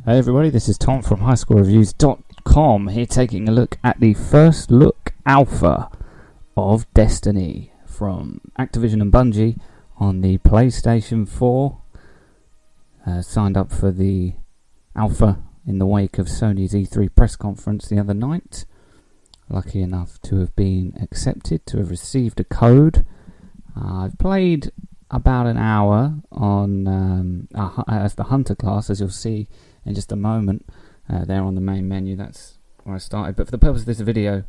Hey everybody, this is Tom from highscorereviews.com here taking a look at the first look alpha of Destiny from Activision and Bungie on the PlayStation 4. Signed up for the alpha in the wake of Sony's E3 press conference the other night. Lucky enough to have been accepted, to have received a code. I've played about an hour on as the Hunter class, as you'll see in just a moment. There on the main menu, that's where I started. But for the purpose of this video,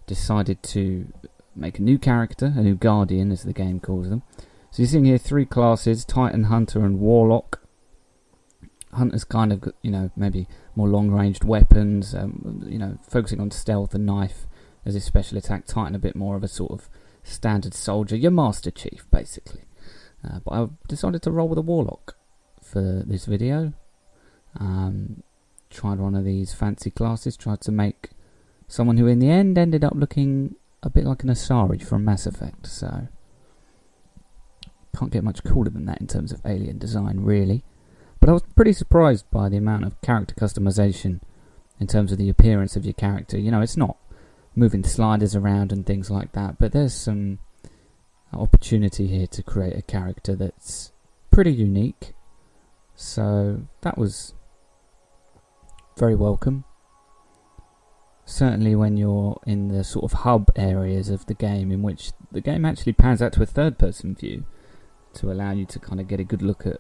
decided to make a new character, a new Guardian as the game calls them. So you're seeing here three classes, Titan, Hunter and Warlock. Hunter's kind of, maybe more long-ranged weapons, focusing on stealth and knife as his special attack. Titan a bit more of a sort of standard soldier, your Master Chief basically. But I decided to roll with a Warlock for this video. Tried one of these fancy classes, tried to make someone who in the end ended up looking a bit like an Asari from Mass Effect, so can't get much cooler than that in terms of alien design really. But I was pretty surprised by the amount of character customization in terms of the appearance of your character. It's not moving sliders around and things like that, but there's some opportunity here to create a character that's pretty unique. So that was very welcome. Certainly when you're in the sort of hub areas of the game, in which the game actually pans out to a third-person view to allow you to kind of get a good look at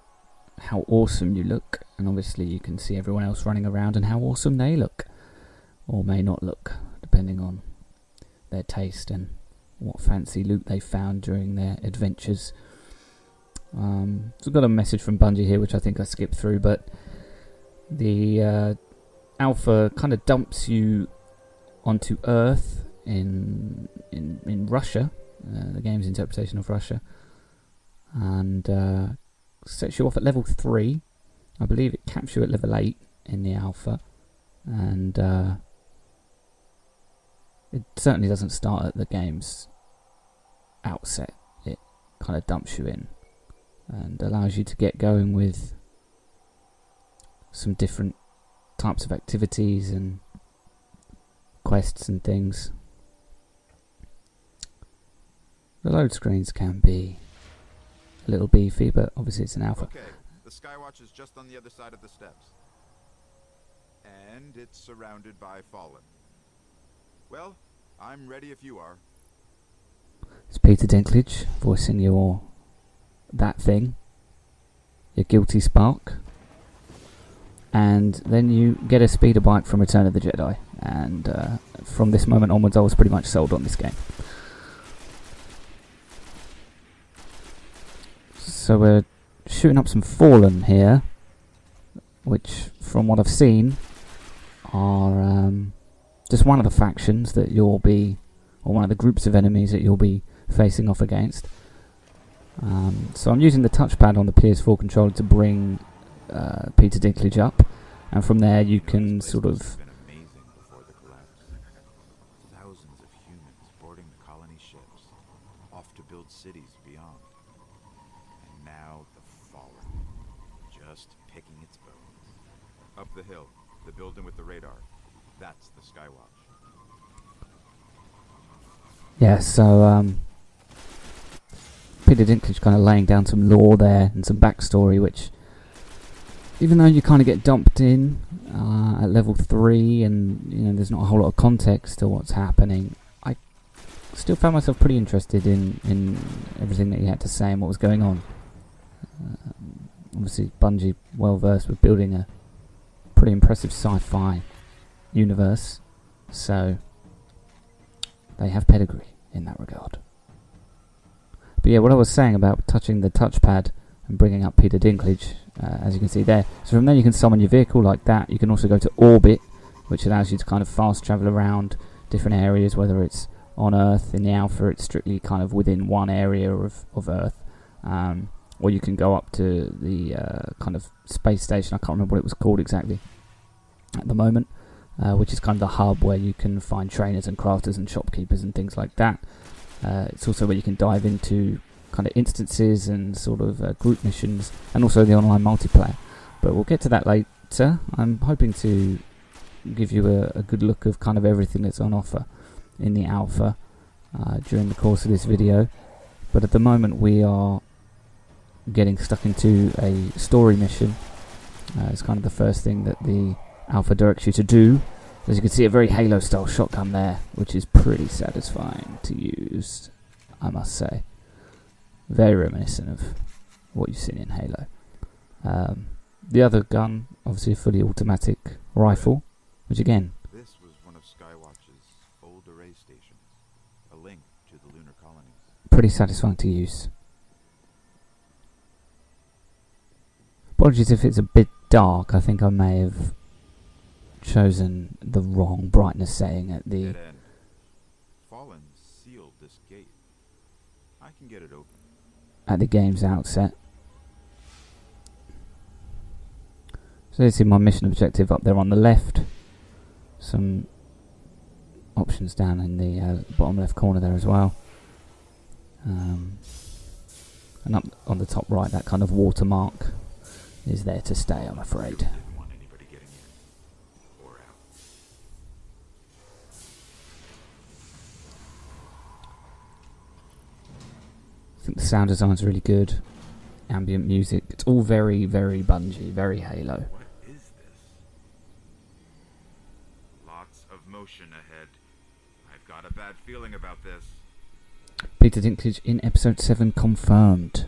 how awesome you look, and obviously you can see everyone else running around and how awesome they look, or may not look, depending on their taste and what fancy loot they found during their adventures. So I've got a message from Bungie here, which I think I skipped through, but the alpha kind of dumps you onto Earth in Russia, the game's interpretation of Russia, and sets you off at level 3. I believe it caps you at level 8 in the alpha, and it certainly doesn't start at the game's outset. It kind of dumps you in and allows you to get going with some different types of activities and quests and things. The load screens can be a little beefy, but obviously it's an alpha. Okay, the Skywatch is just on the other side of the steps. And it's surrounded by Fallen. Well, I'm ready if you are. It's Peter Dinklage voicing your guilty spark. And then you get a speeder bike from Return of the Jedi. And from this moment onwards, I was pretty much sold on this game. So we're shooting up some Fallen here, which, from what I've seen, are just one of the factions that you'll be, or one of the groups of enemies that you'll be facing off against. So I'm using the touchpad on the PS4 controller to bring Peter Dinklage up, and from there you can sort of... Thousands of humans boarding the colony ships, off to build cities beyond. And now the Fallen, just picking its bones. Up the hill, the building with the radar. That's the Skywatch. Yeah, so Peter Dinklage kind of laying down some lore there and some backstory, which, even though you kind of get dumped in at level 3 and there's not a whole lot of context to what's happening, I still found myself pretty interested in everything that he had to say and what was going on. Obviously Bungie well versed with building a pretty impressive sci-fi universe, so they have pedigree in that regard. But yeah, what I was saying about touching the touchpad and bringing up Peter Dinklage, as you can see there. So from there you can summon your vehicle like that. You can also go to orbit, which allows you to kind of fast travel around different areas, whether it's on Earth. In the alpha it's strictly kind of within one area of Earth, or you can go up to the kind of space station. I can't remember what it was called exactly at the moment, which is kind of the hub where you can find trainers and crafters and shopkeepers and things like that. It's also where you can dive into kind of instances and sort of group missions, and also the online multiplayer. But we'll get to that I'm hoping to give you a good look of kind of everything that's on offer in the alpha during the course of this video. But at the moment we are getting stuck into a story mission. It's kind of the first thing that the alpha directs you to do. As you can see, a very Halo style shotgun there, which is pretty satisfying to use, I must say. Very reminiscent of what you've seen in Halo. The other gun, obviously a fully automatic rifle, which again, This was one of Skywatch's old array stations, a link to the lunar colonies. pretty satisfying to use. Apologies if it's a bit dark. I think I may have chosen the wrong brightness setting at the... Dead end. Fallen sealed this gate. I can get it open. at the game's outset. So this is my mission objective up there on the left. Some options down in the bottom left corner there as well. And up on the top right, that kind of watermark is there to stay, I'm afraid. Didn't want anybody getting in or out. I think the sound design's really good. Ambient music. It's all very, very Bungie, very Halo. What is this? Lots of motion ahead. I've got a bad feeling about this. Peter Dinklage in episode 7 confirmed.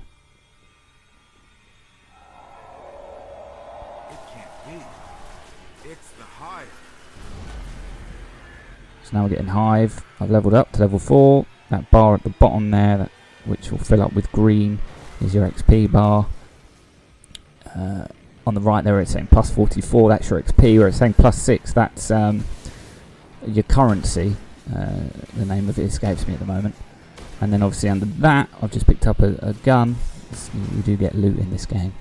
It can't be. It's the Hive. So now we're getting Hive. I've leveled up to level 4. That bar at the bottom there, which will fill up with green, is your XP bar. On the right there it's saying plus 44, that's your XP, or it's saying plus 6, that's your currency. The name of it escapes me at the moment. And then obviously under that I've just picked up a gun. You do get loot in this game,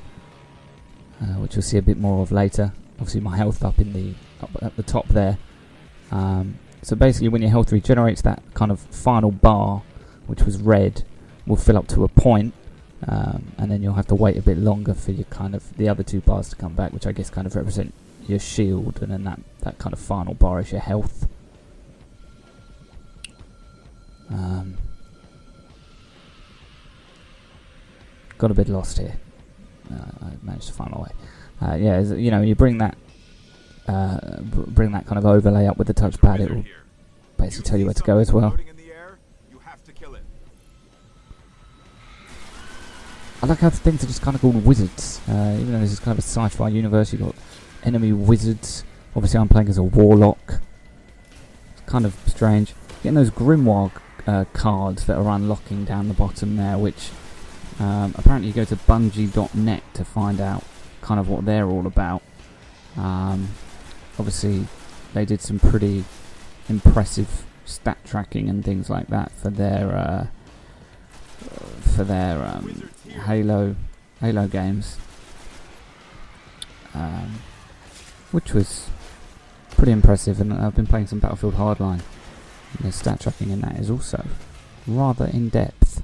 which you'll see a bit more of later. Obviously my health up at the top there. So basically when your health regenerates, that kind of final bar, which was red, will fill up to a point, and then you'll have to wait a bit longer for your kind of the other two bars to come back, which I guess kind of represent your shield, and then that kind of final bar is your health. Got a bit lost here. I managed to find my way. Yeah, you know, you bring that kind of overlay up with the touchpad, it will basically tell you where to go as well. Floating in the air, you have to kill it. I like how things are just kind of called wizards. Even though this is kind of a sci-fi universe, you've got enemy wizards. Obviously I'm playing as a warlock. It's kind of strange. Getting those Grimoire cards that are unlocking down the bottom there, which apparently you go to bungie.net to find out kind of what they're all about. Obviously they did some pretty impressive stat tracking and things like that for their Halo games, which was pretty impressive. And I've been playing some Battlefield Hardline, and the stat tracking in that is also rather in depth.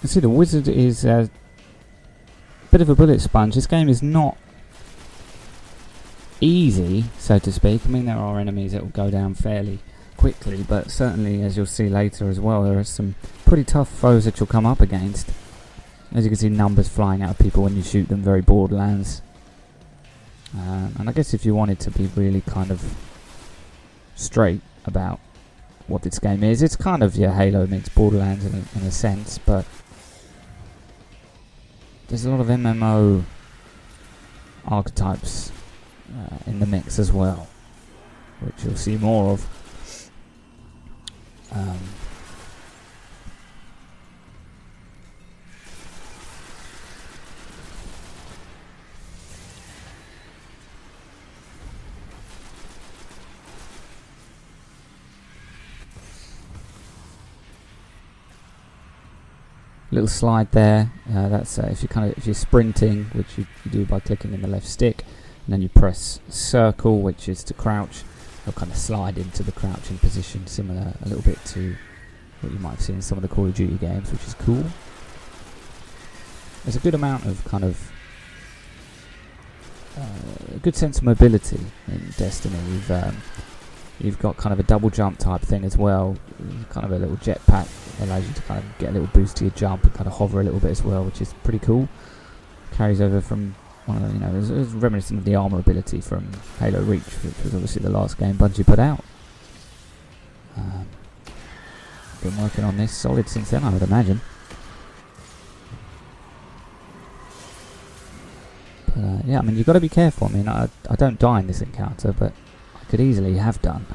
You see, the wizard is a bit of a bullet sponge. This game is not easy, so to speak. I mean, there are enemies that will go down fairly quickly, but certainly, as you'll see later as well, there are some pretty tough foes that you'll come up against. As you can see, numbers flying out of people when you shoot them, very Borderlands. And I guess if you wanted to be really kind of straight about what this game is, it's kind of your Halo meets Borderlands in a sense, but there's a lot of MMO archetypes in the mix as well, which you'll see more of. Little slide there. That's if you're sprinting, which you do by clicking in the left stick, and then you press circle, which is to crouch. You'll kind of slide into the crouching position, similar a little bit to what you might have seen in some of the Call of Duty games, which is cool. There's a good amount of kind of a good sense of mobility in Destiny. You've got kind of a double jump type thing as well, kind of a little jetpack that allows you to kind of get a little boost to your jump and kind of hover a little bit as well, which is pretty cool. Carries over from one of the, it was reminiscent of the armor ability from Halo Reach, which was obviously the last game Bungie put out. Been working on this solid since then, I would imagine. But yeah, I mean, you've got to be careful. I mean, I don't die in this encounter, but I could easily have done.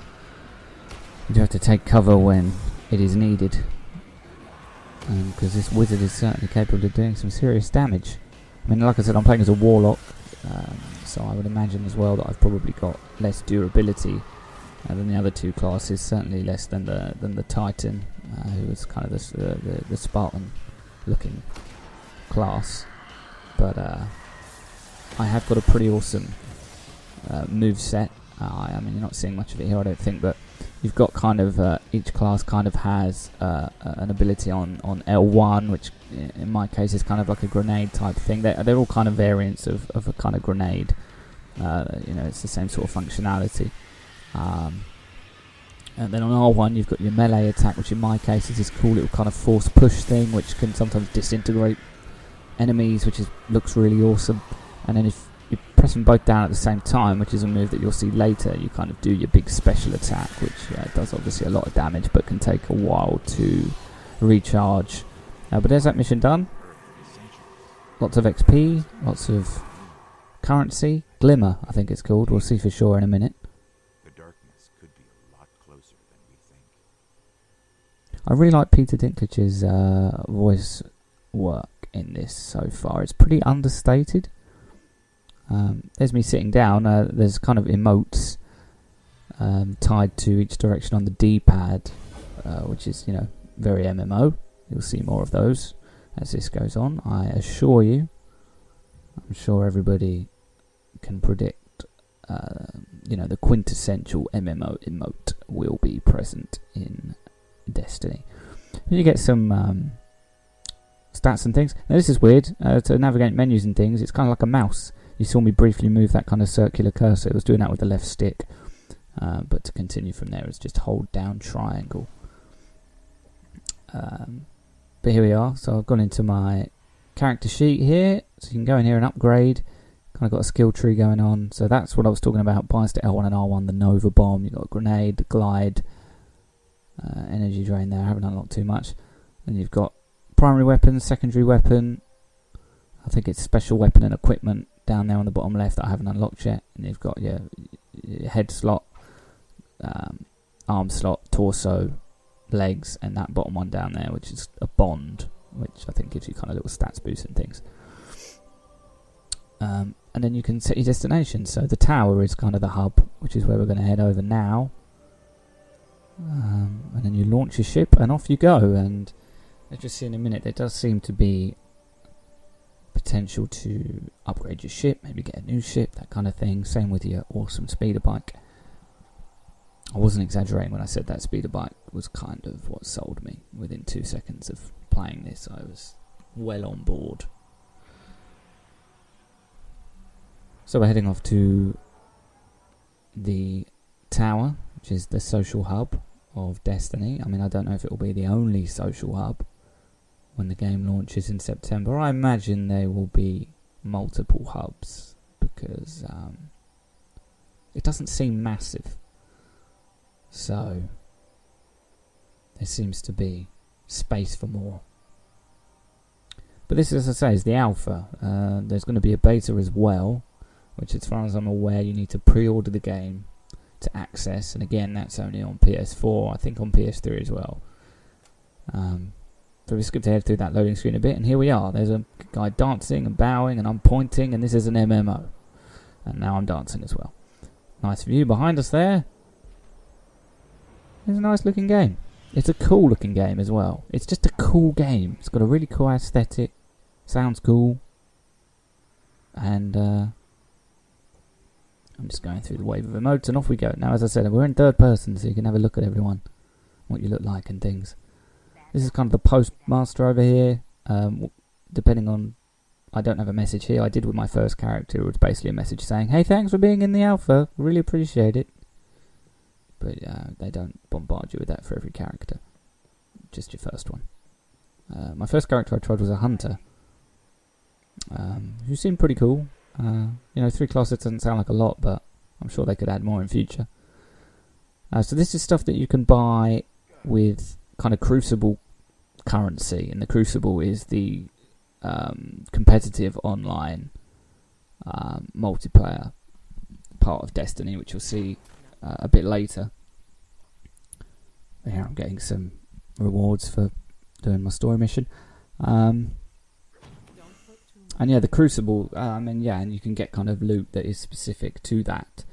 You do have to take cover when it is needed, because this wizard is certainly capable of doing some serious damage. I mean, like I said, I'm playing as a warlock, so I would imagine as well that I've probably got less durability than the other two classes. Certainly less than the Titan, who was kind of the Spartan-looking class. But I have got a pretty awesome move set. I mean, you're not seeing much of it here, I don't think, but you've got kind of each class kind of has an ability on L1, which in my case is kind of like a grenade type thing. They're all kind of variants of a kind of grenade. It's the same sort of functionality. And then on R1 you've got your melee attack, which in my case is this cool little kind of force push thing, which can sometimes disintegrate enemies, which looks really awesome. And then if you press them both down at the same time, which is a move that you'll see later, you kind of do your big special attack, which does obviously a lot of damage but can take a while to recharge. But there's that mission done. Lots of XP, lots of currency. Glimmer, I think it's called. We'll see for sure in a minute. The darkness could be a lot closer than we think. I really like Peter Dinklage's voice work in this so far. It's pretty understated. There's me sitting down. There's kind of emotes tied to each direction on the D-pad, which is, very MMO. You'll see more of those as this goes on. I assure you. I'm sure everybody can predict, the quintessential MMO emote will be present in Destiny. You get some stats and things. Now this is weird. To navigate menus and things, it's kind of like a mouse. You saw me briefly move that kind of circular cursor. It was doing that with the left stick. But to continue from there, it's just hold down triangle. But here we are. So I've gone into my character sheet here. So you can go in here and upgrade. Kind of got a skill tree going on. So that's what I was talking about. Bias to L1 and R1, the Nova Bomb. You've got a grenade, the glide, energy drain there. I haven't unlocked too much. Then you've got primary weapon, secondary weapon. I think it's special weapon and equipment down there on the bottom left that I haven't unlocked yet. And you've got your head slot, arm slot, torso, legs, and that bottom one down there, which is a bond, which I think gives you kind of little stats boost and things. And then you can set your destination. So the tower is kind of the hub, which is where we're going to head over now. And then you launch your ship and off you go. And let's just see in a minute, there does seem to be potential to upgrade your ship, maybe get a new ship, that kind of thing. Same with your awesome speeder bike. I wasn't exaggerating when I said that speeder bike was kind of what sold me. Within 2 seconds of playing this, I was well on board. So we're heading off to the tower, which is the social hub of Destiny. I mean, I don't know if it will be the only social hub when the game launches in September. I imagine there will be multiple hubs because it doesn't seem massive. So there seems to be space for more. But this, as I say, is the alpha. There's going to be a beta as well, which as far as I'm aware you need to pre-order the game to access. And again, that's only on PS4, I think on PS3 as well. So it's good to head through that loading screen a bit, and here we are. There's a guy dancing and bowing, and I'm pointing, and this is an MMO. And now I'm dancing as well. Nice view behind us there. It's a nice looking game. It's a cool looking game as well. It's just a cool game. It's got a really cool aesthetic. Sounds cool. And I'm just going through the wave of emotes and off we go. Now, as I said, we're in third person, so you can have a look at everyone, what you look like and things. This is kind of the postmaster over here. Depending on... I don't have a message here. I did with my first character. It was basically a message saying, hey, thanks for being in the alpha. Really appreciate it. But they don't bombard you with that for every character. Just your first one. My first character I tried was a hunter. Who seemed pretty cool. 3 classes doesn't sound like a lot, but I'm sure they could add more in future. So this is stuff that you can buy with kind of Crucible currency. And the Crucible is the competitive online multiplayer part of Destiny, which you'll see a bit later. Here I'm getting some rewards for doing my story mission. And yeah, the Crucible, and you can get kind of loot that is specific to that.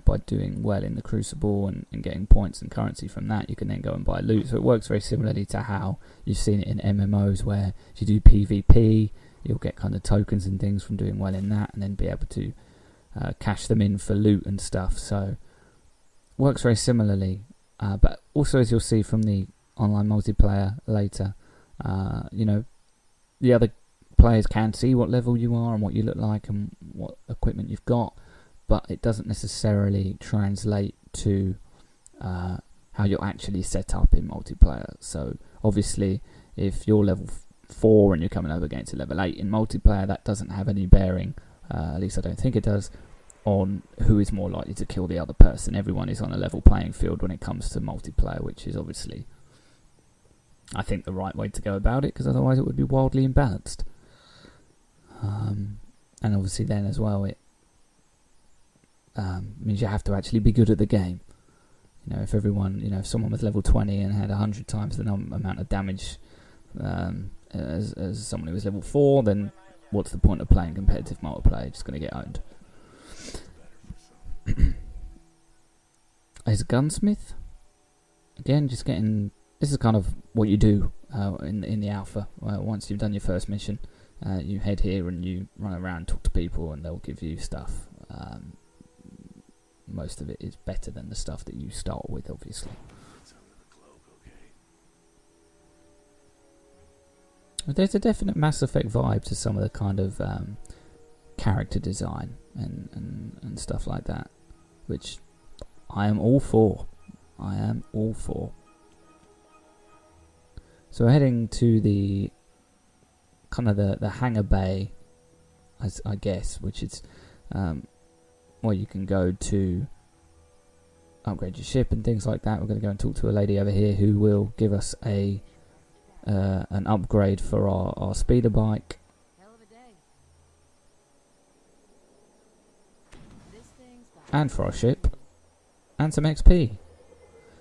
By doing well in the Crucible and getting points and currency from that, you can then go and buy loot. So it works very similarly to how you've seen it in MMOs, where if you do PvP, you'll get kind of tokens and things from doing well in that, and then be able to cash them in for loot and stuff. So works very similarly, but also, as you'll see from the online multiplayer later, the other players can see what level you are and what you look like and what equipment you've got, but it doesn't necessarily translate to how you're actually set up in multiplayer. So obviously, if you're level 4 and you're coming up against a level 8 in multiplayer, that doesn't have any bearing, at least I don't think it does, on who is more likely to kill the other person. Everyone is on a level playing field when it comes to multiplayer, which is obviously, I think, the right way to go about it, because otherwise it would be wildly imbalanced. And obviously then as well, it means you have to actually be good at the game. If everyone, if someone was level 20 and had 100 times the amount of damage as someone who was level 4, then what's the point of playing competitive multiplayer? You're just going to get owned. As a gunsmith, again, just getting... This is kind of what you do in the alpha. Once you've done your first mission, you head here and you run around, talk to people, and they'll give you stuff. Most of it is better than the stuff that you start with, obviously. There's a definite Mass Effect vibe to some of the kind of character design and stuff like that, which I am all for. So we're heading to the kind of the hangar bay, I guess, which is where you can go to upgrade your ship and things like that. We're going to go and talk to a lady over here who will give us an upgrade for our speeder bike. And for our ship. And some XP.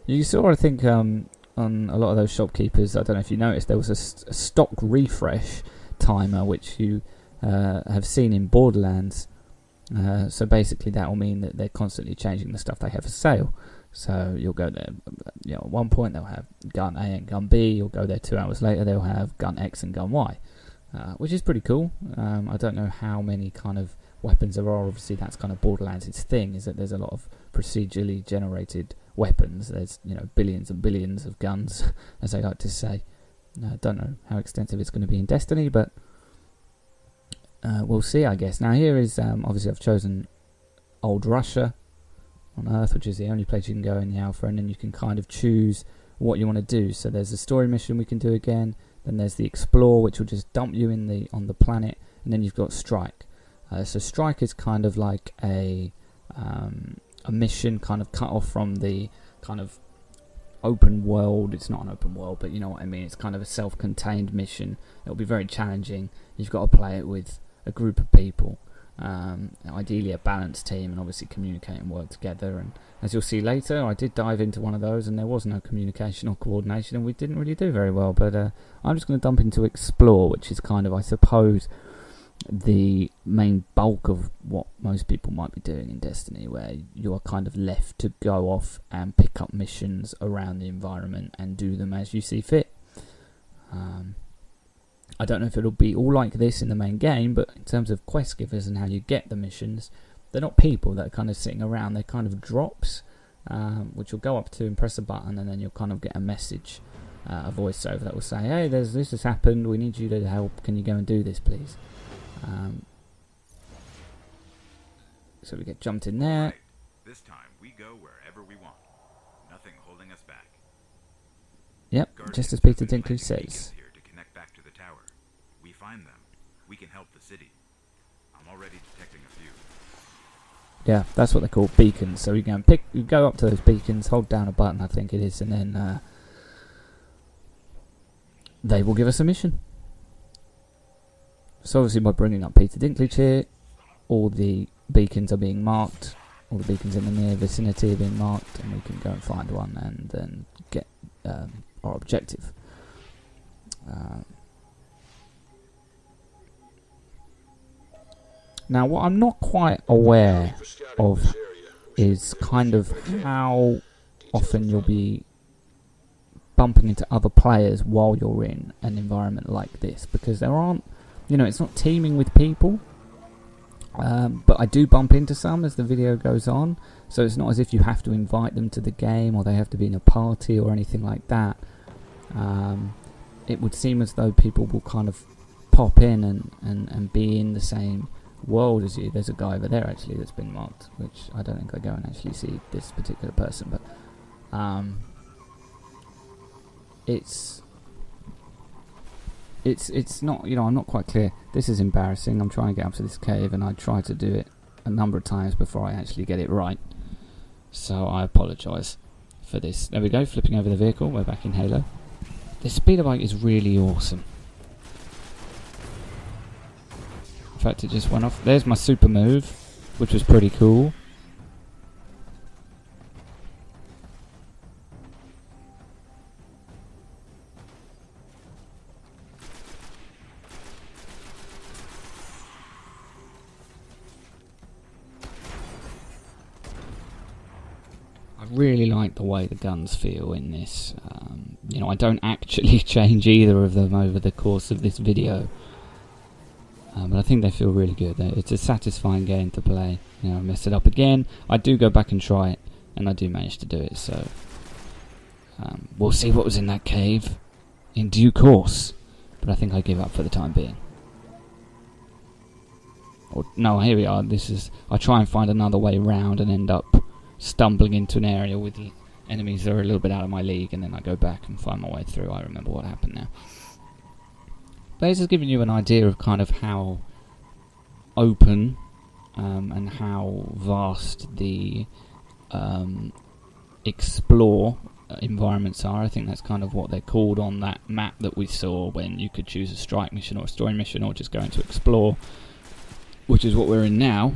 You saw, I think, on a lot of those shopkeepers, I don't know if you noticed, there was a stock refresh timer, which you have seen in Borderlands. So basically that will mean that they're constantly changing the stuff they have for sale. So you'll go there, at one point they'll have gun A and gun B. You'll go there 2 hours later, they'll have gun X and gun Y, which is pretty cool. I don't know how many kind of weapons there are. Obviously that's kind of Borderlands' thing, is that there's a lot of procedurally generated weapons. There's billions and billions of guns, as they like to say. I don't know how extensive it's going to be in Destiny, but we'll see, I guess. Now here is, obviously I've chosen Old Russia on Earth, which is the only place you can go in the alpha, and then you can kind of choose what you want to do. So there's a story mission we can do again, then there's the Explore, which will just dump you on the planet, and then you've got Strike. So Strike is kind of like a mission kind of cut off from the kind of open world. It's not an open world, but you know what I mean. It's kind of a self-contained mission. It'll be very challenging. You've got to play it with a group of people, ideally a balanced team, and obviously communicate and work together. And as you'll see later, I did dive into one of those and there was no communication or coordination, and we didn't really do very well. But I'm just going to dump into Explore, which is kind of, I suppose, the main bulk of what most people might be doing in Destiny, where you are kind of left to go off and pick up missions around the environment and do them as you see fit. I don't know if it'll be all like this in the main game, but in terms of quest givers and how you get the missions, they're not people that are kind of sitting around. They're kind of drops, which you'll go up to and press a button, and then you'll kind of get a message, a voiceover that will say, hey, this has happened, we need you to help, can you go and do this please? So we get jumped in there. Right. This time we go wherever we want. Nothing holding us back. Yep, Guardians just as have Peter been Dinklage planting says. beacons here to connect back to the tower. We find them, we can help the city. I'm already detecting a few. Yeah, that's what they're called, beacons. So you go up to those beacons, hold down a button, I think it is, and then they will give us a mission. So obviously by bringing up Peter Dinklage here, all the beacons are being marked, all the beacons in the near vicinity are being marked, and we can go and find one and then get our objective. Now what I'm not quite aware of is kind of how often you'll be bumping into other players while you're in an environment like this, because there aren't, it's not teaming with people, but I do bump into some as the video goes on, so it's not as if you have to invite them to the game or they have to be in a party or anything like that. It would seem as though people will kind of pop in and be in the same world as you. There's a guy over there actually that's been marked, which I don't think I go and actually see this particular person, but it's not, I'm not quite clear. This is embarrassing. I'm trying to get up to this cave and I try to do it a number of times before I actually get it right, so I apologise for this. There we go, flipping over the vehicle. We're back in Halo. This speeder bike is really awesome. In fact, it just went off. There's my super move, which was pretty cool. I really like the way the guns feel in this. I don't actually change either of them over the course of this video. But I think they feel really good. It's a satisfying game to play. I mess it up again. I do go back and try it, and I do manage to do it. So we'll see what was in that cave in due course. But I think I give up for the time being. Or no, here we are. I try and find another way round and end up stumbling into an area with the enemies that are a little bit out of my league, and then I go back and find my way through. I remember what happened now. But this is giving you an idea of kind of how open and how vast the explore environments are. I think that's kind of what they're called on that map that we saw, when you could choose a strike mission or a story mission or just go into explore, which is what we're in now.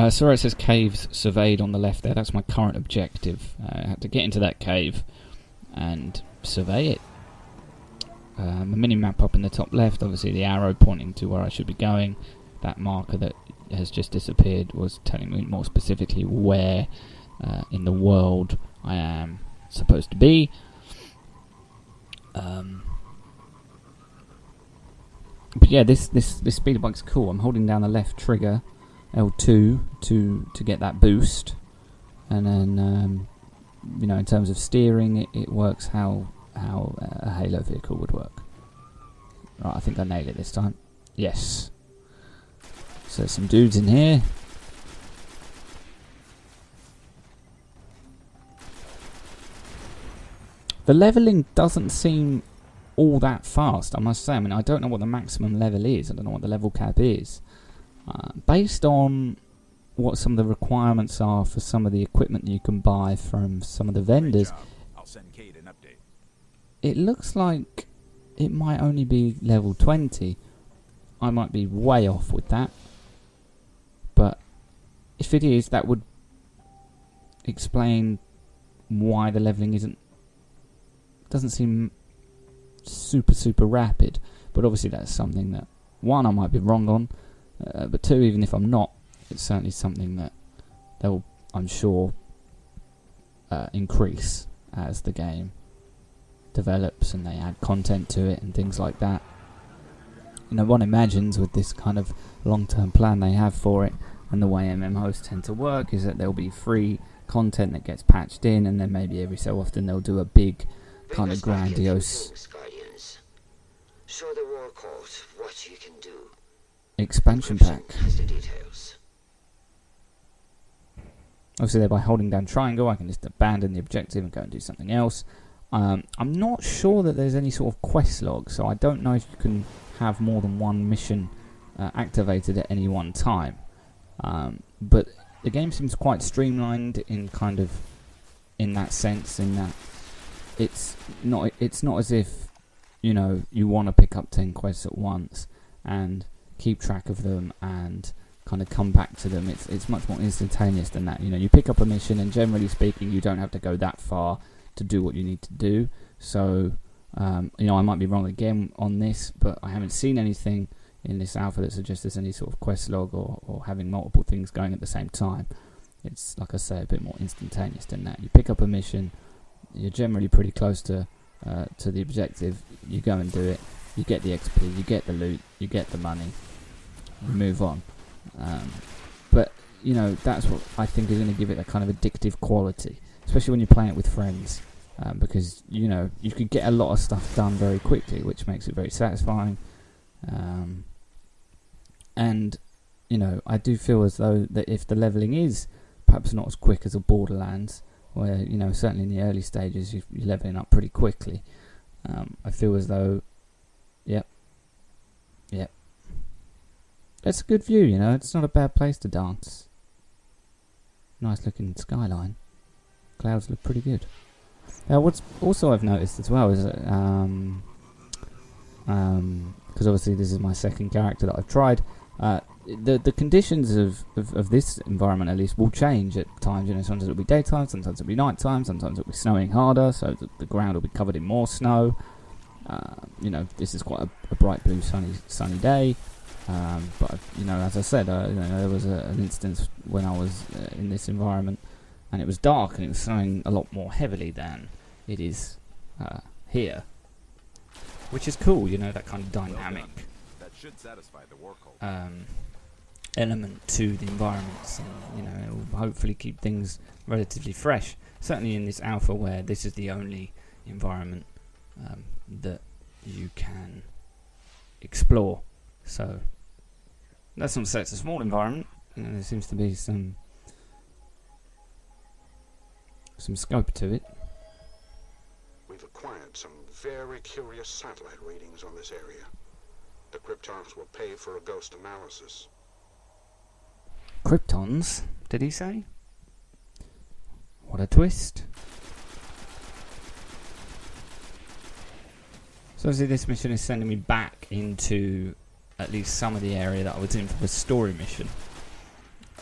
So it says caves surveyed on the left there. That's my current objective. I have to get into that cave and survey it. A mini-map up in the top left, obviously the arrow pointing to where I should be going. That marker that has just disappeared was telling me more specifically where in the world I am supposed to be. But yeah, this speeder bike's cool. I'm holding down the left trigger, L2, to get that boost, and then in terms of steering, it works how a Halo vehicle would work. Right, I think I nailed it this time. Yes. So there's some dudes in here. The leveling doesn't seem all that fast, I must say. I don't know what the maximum level is. I don't know what the level cap is. Based on what some of the requirements are for some of the equipment you can buy from some of the vendors, I'll send Kate an update. it looks like it might only be level 20. I might be way off with that, but if it is, that would explain why the leveling doesn't seem super rapid. But obviously that's something that, one, I might be wrong on, but two, even if I'm not, it's certainly something that they'll, I'm sure, increase as the game develops and they add content to it and things like that. You know, one imagines with this kind of long-term plan they have for it, and the way MMOs tend to work, is that there'll be free content that gets patched in, and then maybe every so often they'll do a big kind of grandiose show the war court what you can do. Expansion pack. Has the details. Obviously, there by holding down triangle, I can just abandon the objective and go and do something else. I'm not sure that there's any sort of quest log, so I don't know if you can have more than one mission activated at any one time. But the game seems quite streamlined in that sense, in that it's not as if, you know, you want to pick up 10 quests at once and keep track of them and kind of come back to them. It's much more instantaneous than that. You know, you pick up a mission and generally speaking you don't have to go that far to do what you need to do. So you know, I might be wrong again on this, but I haven't seen anything in this alpha that suggests there's any sort of quest log or having multiple things going at the same time. It's, like I say, a bit more instantaneous than that. You pick up a mission, you're generally pretty close to the objective, you go and do it, you get the XP, you get the loot, you get the money, you move on. But, you know, that's what I think is going to give it a kind of addictive quality, especially when you're playing it with friends, because, you know, you could get a lot of stuff done very quickly, which makes it very satisfying. And, you know, I do feel as though that if the leveling is perhaps not as quick as a Borderlands, where, you know, certainly in the early stages you're leveling up pretty quickly, I feel as though, yep, it's a good view, you know, it's not a bad place to dance. Nice looking skyline. Clouds look pretty good. What's also I've noticed as well is that, because obviously this is my second character that I've tried, the conditions of this environment at least will change at times. You know, sometimes it'll be daytime, sometimes it'll be nighttime, sometimes it'll be snowing harder, so the ground will be covered in more snow. You know, this is quite a bright blue sunny day. But, you know, as I said, you know, there was an instance when I was in this environment and it was dark and it was snowing a lot more heavily than it is here, which is cool, you know, that kind of dynamic That should satisfy the war cult. element to the environments, and, you know, it will hopefully keep things relatively fresh, certainly in this alpha where this is the only environment that you can explore. So that's not to say it's a small environment. You know, there seems to be some scope to it. We've acquired some very curious satellite readings on this area. The Kryptons will pay for a ghost analysis. Kryptons, did he say? What a twist. So obviously this mission is sending me back into at least some of the area that I was in for the story mission.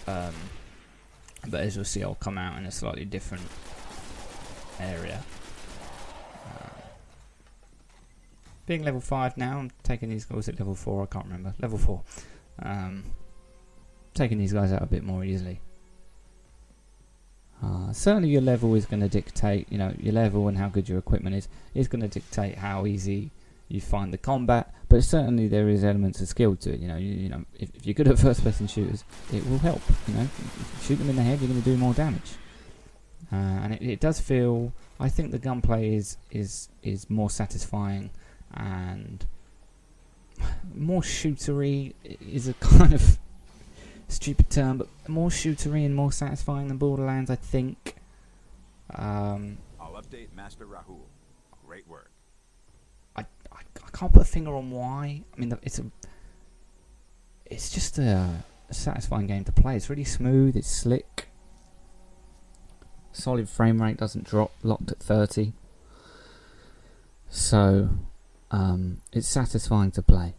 But as you'll see, I'll come out in a slightly different area. Being level 5 now, I'm taking these guys at level 4, I can't remember. Level 4. Taking these guys out a bit more easily. Certainly your level is going to dictate, you know, your level and how good your equipment is going to dictate how easy you find the combat, but certainly there is elements of skill to it. You know, you know, if you're good at first-person shooters, it will help. You know, if you shoot them in the head, you're going to do more damage. And it does feel, I think the gunplay is more satisfying and more shootery is a kind of stupid term, but more shootery and more satisfying than Borderlands, I think. I'll update Master Rahul. Great work. I can't put a finger on why. I mean, it's just a satisfying game to play. It's really smooth. It's slick. Solid frame rate, doesn't drop. Locked at 30. So, it's satisfying to play.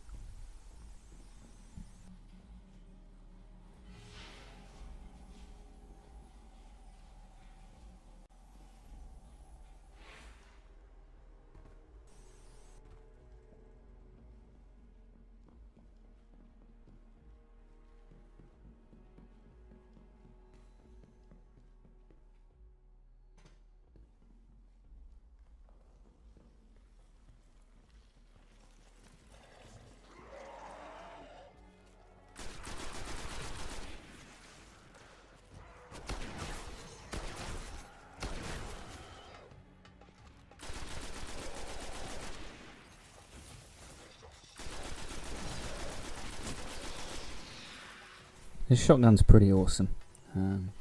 The shotgun's pretty awesome.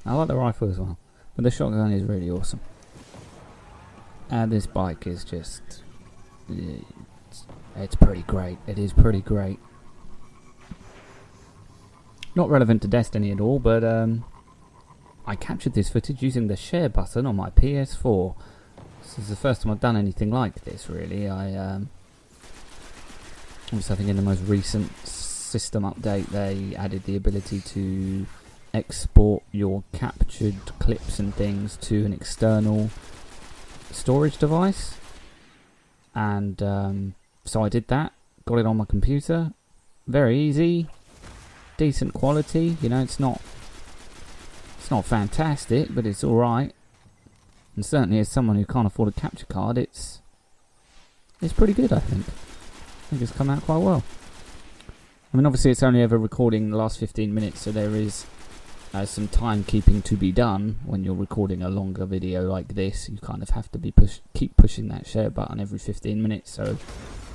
I like the rifle as well, but the shotgun is really awesome. And this bike is just... It's pretty great. It is pretty great. Not relevant to Destiny at all, but I captured this footage using the share button on my PS4. This is the first time I've done anything like this, really. Obviously, I think in the most recent system update, they added the ability to export your captured clips and things to an external storage device. And so I did that, got it on my computer. Very easy, decent quality. You know, it's not fantastic, but it's all right. And certainly, as someone who can't afford a capture card, it's pretty good. I think it's come out quite well. I mean, obviously, it's only ever recording the last 15 minutes, so there is some timekeeping to be done when you're recording a longer video like this. You kind of have to keep pushing that share button every 15 minutes, so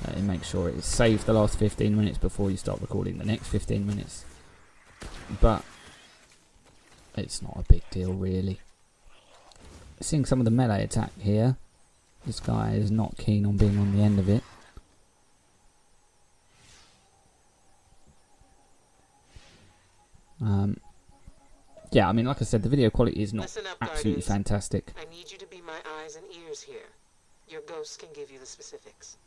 it makes sure it's saved the last 15 minutes before you start recording the next 15 minutes. But it's not a big deal, really. Seeing some of the melee attack here. This guy is not keen on being on the end of it. Yeah, I mean, like I said, the video quality is not absolutely fantastic. I need you to be my eyes and ears here. Your ghost can give you the specifics.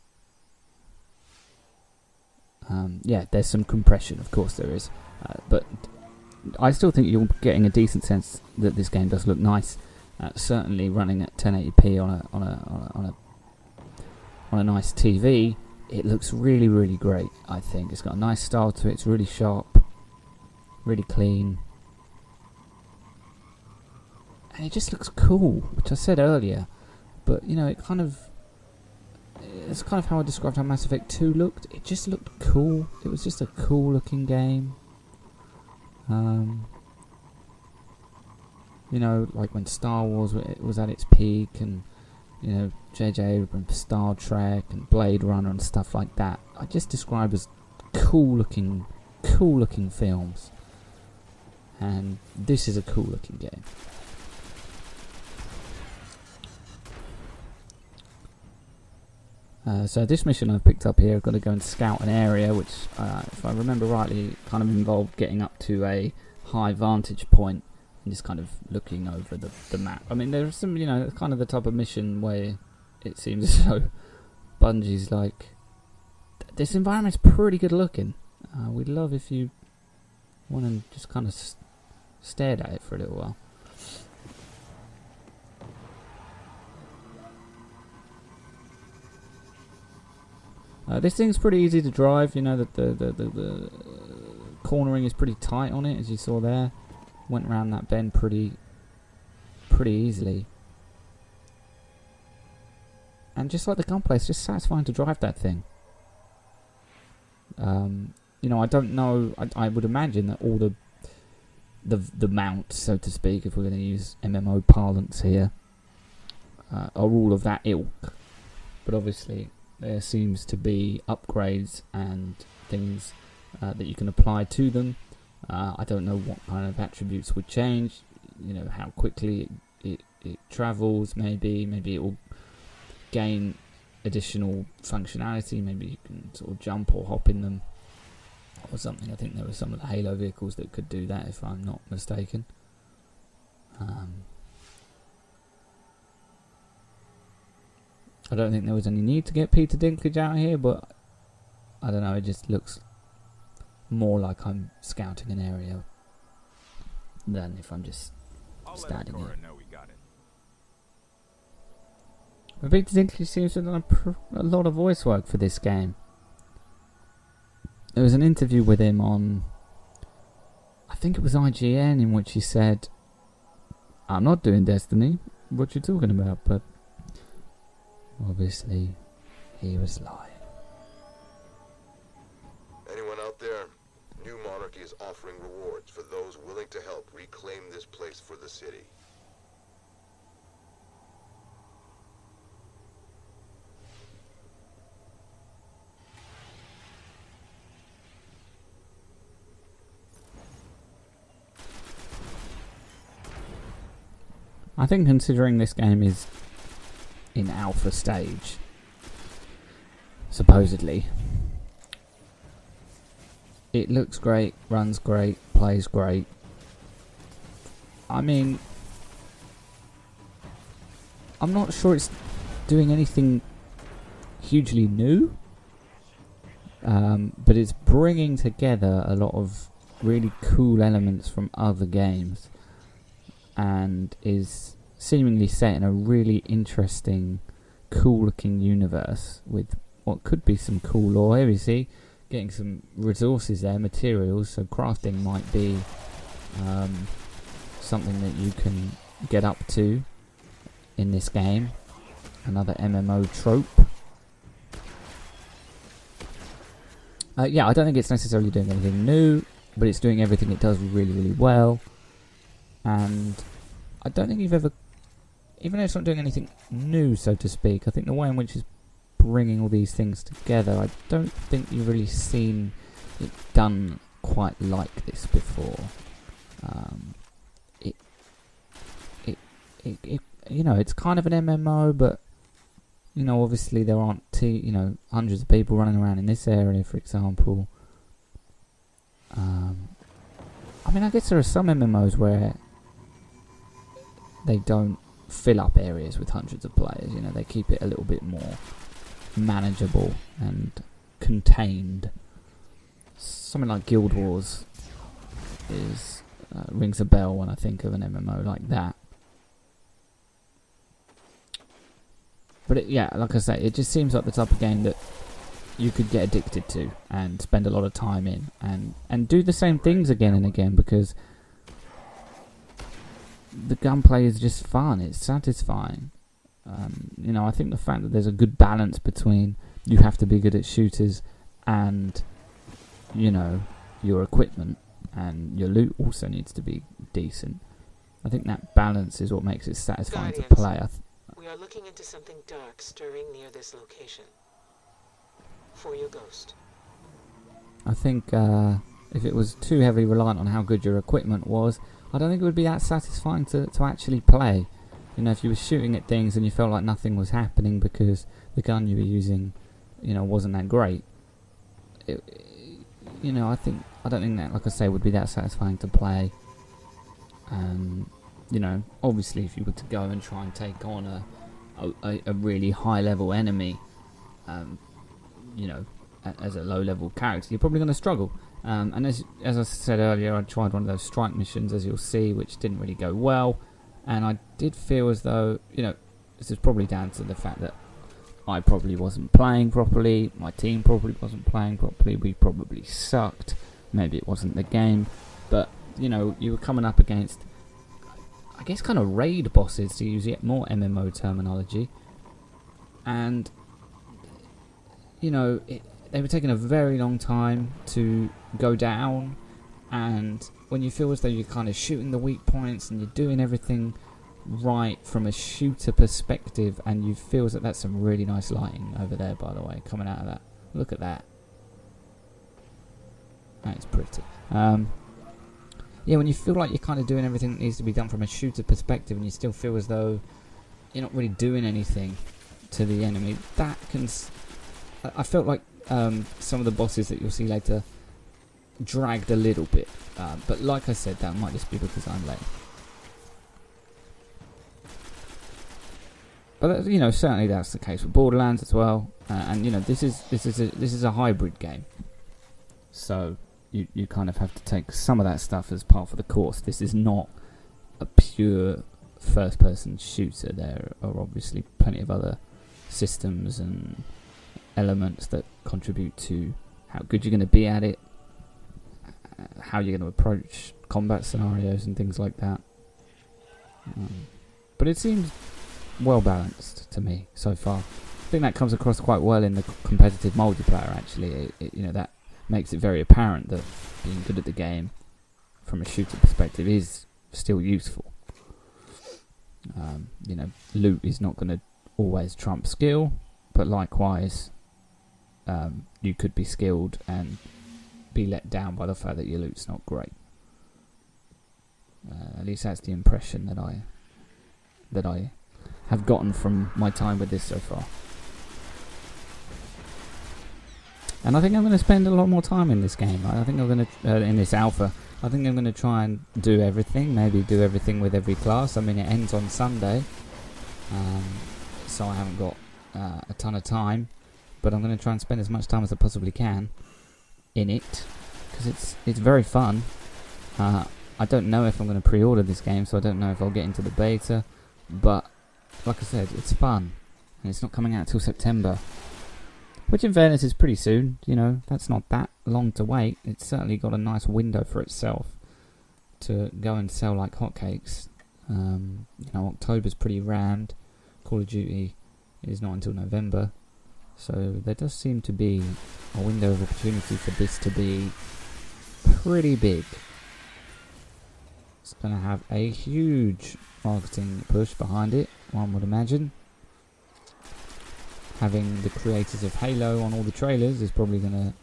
Yeah, there's some compression, of course there is. But I still think you're getting a decent sense that this game does look nice. Certainly running at 1080p on a nice TV, it looks really, really great. I think it's got a nice style to it. It's really sharp, really clean, and it just looks cool, which I said earlier. But you know, it's kind of how I described how Mass Effect 2 looked. It just looked cool. It was just a cool looking game. You know, like when Star Wars was at its peak, and you know, J.J. Abrams, Star Trek, and Blade Runner and stuff like that. I just describe as cool looking films, and this is a cool looking game. So this mission I've picked up here, I've got to go and scout an area which, if I remember rightly, kind of involved getting up to a high vantage point and just kind of looking over the map. I mean, there's some, you know, kind of the type of mission where it seems as though Bungie's like, this environment's pretty good looking. We'd love if you went and just kind of stared at it for a little while. This thing's pretty easy to drive. You know that the cornering is pretty tight on it, as you saw there. Went around that bend pretty easily. And just like the gunplay, it's just satisfying to drive that thing. You know, I don't know. I would imagine that all the mounts, so to speak, if we're going to use MMO parlance here, are all of that ilk. But obviously, there seems to be upgrades and things that you can apply to them. I don't know what kind of attributes would change. You know, how quickly it travels. Maybe it will gain additional functionality. Maybe you can sort of jump or hop in them or something. I think there were some of the Halo vehicles that could do that, if I'm not mistaken. I don't think there was any need to get Peter Dinklage out here, but I don't know, it just looks more like I'm scouting an area than if I'm just standing here. But Peter Dinklage seems to have done a lot of voice work for this game. There was an interview with him on, I think it was IGN, in which he said, "I'm not doing Destiny, what you talking about?" But obviously, he was lying. Anyone out there? New Monarchy is offering rewards for those willing to help reclaim this place for the city. I think considering this game is in alpha stage, supposedly, it looks great, runs great, plays great. I mean, I'm not sure it's doing anything hugely new, but it's bringing together a lot of really cool elements from other games, and is seemingly set in a really interesting, cool-looking universe with what could be some cool lore. Here we see getting some resources there, materials, so crafting might be something that you can get up to in this game. Another MMO trope. Yeah, I don't think it's necessarily doing anything new, but it's doing everything it does really, really well. And I don't think you've ever, even though it's not doing anything new, so to speak, I think the way in which it's bringing all these things together, I don't think you've really seen it done quite like this before. You know, it's kind of an MMO, but you know, obviously there aren't hundreds of people running around in this area, for example. I mean, I guess there are some MMOs where they don't fill up areas with hundreds of players. You know, they keep it a little bit more manageable and contained. Something like Guild Wars rings a bell when I think of an MMO like that. But yeah, like I say, it just seems like the type of game that you could get addicted to and spend a lot of time in and do the same things again and again, because the gunplay is just fun. It's satisfying. You know, I think the fact that there's a good balance between you have to be good at shooters and, you know, your equipment, and your loot also needs to be decent. I think that balance is what makes it satisfying to play. We are looking into something dark stirring near this location. For your ghost. I think if it was too heavily reliant on how good your equipment was, I don't think it would be that satisfying to actually play. You know, if you were shooting at things and you felt like nothing was happening because the gun you were using, you know, wasn't that great. I don't think that, like I say, would be that satisfying to play. You know, obviously, if you were to go and try and take on a really high level enemy, you know, as a low level character, you're probably going to struggle. And as I said earlier, I tried one of those strike missions, as you'll see, which didn't really go well. And I did feel as though, you know, this is probably down to the fact that I probably wasn't playing properly, my team probably wasn't playing properly, we probably sucked, maybe it wasn't the game, but, you know, you were coming up against, I guess, kind of raid bosses, to use yet more MMO terminology, and, you know, they were taking a very long time to go down, and when you feel as though you're kind of shooting the weak points and you're doing everything right from a shooter perspective, and you feel as that that's some really nice lighting over there, by the way, coming out of that. Look at that. That's pretty. Yeah, when you feel like you're kind of doing everything that needs to be done from a shooter perspective, and you still feel as though you're not really doing anything to the enemy, that can... I felt like some of the bosses that you'll see later dragged a little bit, but like I said, that might just be because I'm late. But you know, certainly that's the case with Borderlands as well, and you know, this is a hybrid game, so you kind of have to take some of that stuff as part of the course. This is not a pure first-person shooter. There are obviously plenty of other systems and elements that contribute to how good you're going to be at it, how you're going to approach combat scenarios and things like that. But it seems well balanced to me so far. I think that comes across quite well in the competitive multiplayer. Actually, you know, that makes it very apparent that being good at the game from a shooter perspective is still useful. You know, loot is not going to always trump skill, but likewise, you could be skilled and be let down by the fact that your loot's not great. At least that's the impression that that I have gotten from my time with this so far. And I think I'm going to spend a lot more time in this game. I think I'm going to, in this alpha, I think I'm going to try and do everything. Maybe do everything with every class. I mean, it ends on Sunday, so I haven't got a ton of time. But I'm going to try and spend as much time as I possibly can in it, because it's very fun. I don't know if I'm going to pre-order this game, so I don't know if I'll get into the beta. But like I said, it's fun, and it's not coming out till September. Which in fairness is pretty soon, you know, that's not that long to wait. It's certainly got a nice window for itself to go and sell like hotcakes. You know, October's pretty rammed. Call of Duty is not until November. So there does seem to be a window of opportunity for this to be pretty big. It's going to have a huge marketing push behind it, one would imagine. Having the creators of Halo on all the trailers is probably going to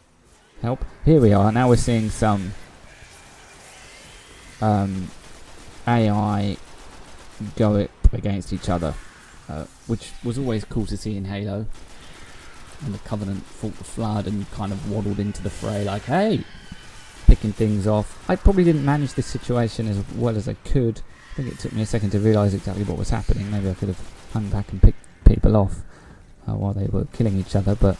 help. Here we are. Now we're seeing some AI go up against each other, which was always cool to see in Halo. And the Covenant fought the Flood and kind of waddled into the fray like, hey, picking things off. I probably didn't manage this situation as well as I could. I think it took me a second to realise exactly what was happening. Maybe I could have hung back and picked people off while they were killing each other, but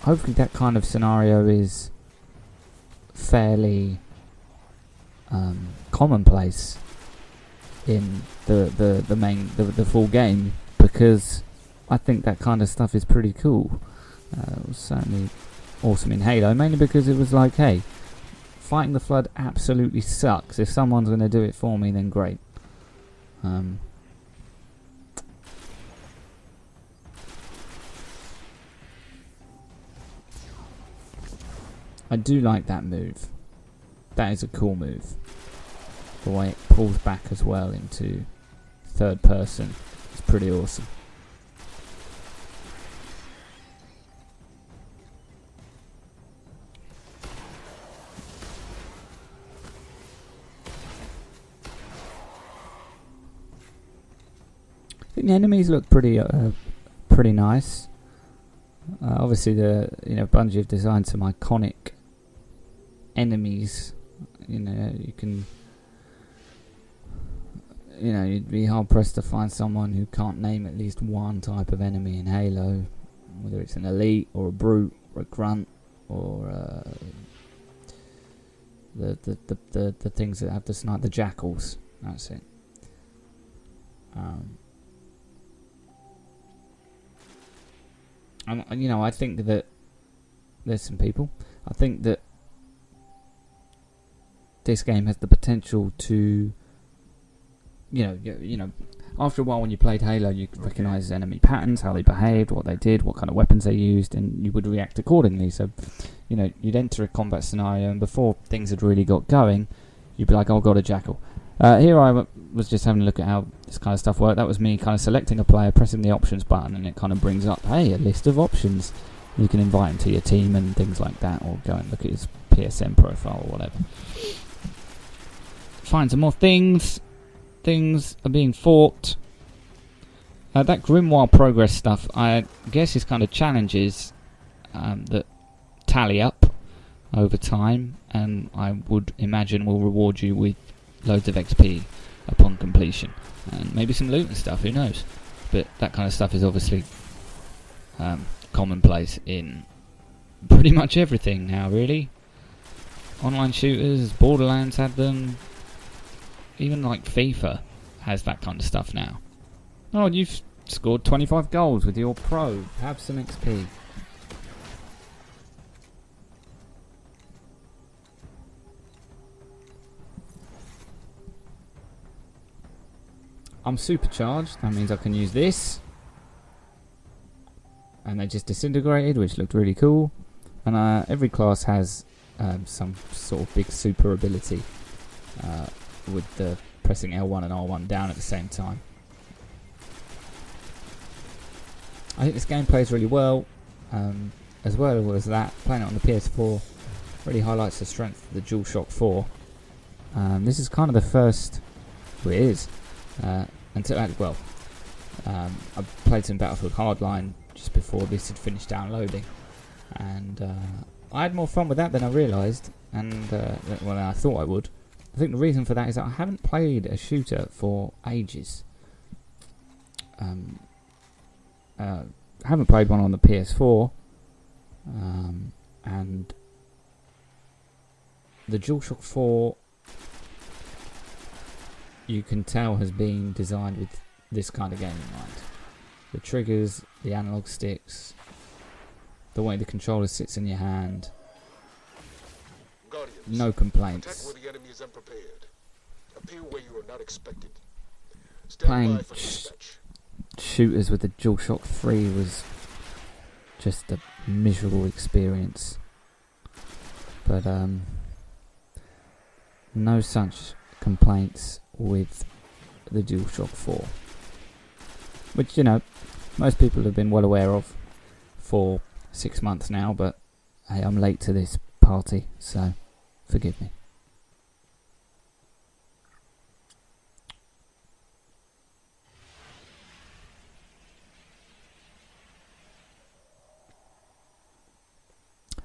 hopefully that kind of scenario is fairly commonplace in the full game, because I think that kind of stuff is pretty cool. It was certainly awesome in Halo, mainly because it was like, hey, fighting the Flood absolutely sucks. If someone's going to do it for me, then great. I do like that move. That is a cool move. The way it pulls back as well into third person. It's pretty awesome. I think the enemies look pretty nice. Obviously, Bungie have designed some iconic enemies. You'd be hard pressed to find someone who can't name at least one type of enemy in Halo, whether it's an elite or a brute or a grunt or the things that have to snipe, the jackals. That's it. I think that there's some people. I think that this game has the potential to, after a while when you played Halo, you could recognise enemy patterns, how they behaved, what they did, what kind of weapons they used, and you would react accordingly. So, you'd enter a combat scenario, and before things had really got going, you'd be like, oh god, a jackal. Here I was just having a look at how this kind of stuff worked. That was me kind of selecting a player, pressing the options button, and it kind of brings up, hey, a list of options. You can invite him to your team and things like that, or go and look at his PSN profile or whatever. Find some more things. Things are being fought. That Grimoire progress stuff, I guess, is kind of challenges that tally up over time, and I would imagine will reward you with loads of XP upon completion, and maybe some loot and stuff, who knows. But that kind of stuff is obviously commonplace in pretty much everything now, really. Online shooters, Borderlands had them, even like FIFA has that kind of stuff now. Oh, you've scored 25 goals with your pro, have some XP. I'm supercharged, that means I can use this. And they just disintegrated, which looked really cool. And every class has some sort of big super ability with the pressing L1 and R1 down at the same time. I think this game plays really well. As well as that, playing it on the PS4 really highlights the strength of the DualShock 4. This is kind of the first, well, it is I played some Battlefield Hardline just before this had finished downloading, and I had more fun with that than I realised, and I thought I would. I think the reason for that is that I haven't played a shooter for ages. I haven't played one on the PS4, and the DualShock 4, you can tell, has been designed with this kind of game in mind. The triggers, the analog sticks, the way the controller sits in your hand. Guardians, No attack complaints. where the enemy is unprepared. Appear where you are not expected. Stand Playing by for dispatch. Shooters with the DualShock 3 was just a miserable experience. But no such complaints with the DualShock 4. Which, you know, most people have been well aware of for 6 months now, but hey, I'm late to this party, so forgive me.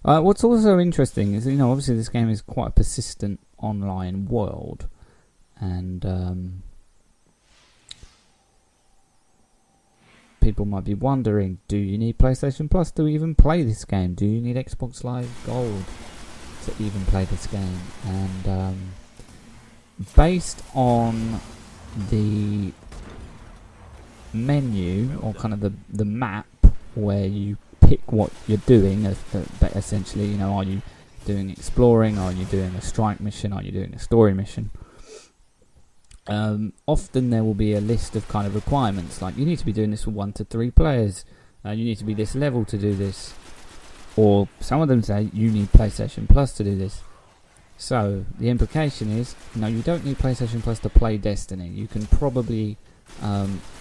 What's also interesting is, you know, obviously this game is quite a persistent online world, and people might be wondering, do you need PlayStation Plus to even play this game? Do you need Xbox Live Gold to even play this game? And based on the menu, or kind of the map where you pick what you're doing, essentially, you know, are you doing exploring, are you doing a strike mission, are you doing a story mission? Often there will be a list of kind of requirements, like you need to be doing this for 1 to 3 players, you need to be this level to do this, or some of them say you need PlayStation Plus to do this. So the implication is, no, you don't need PlayStation Plus to play Destiny. You can probably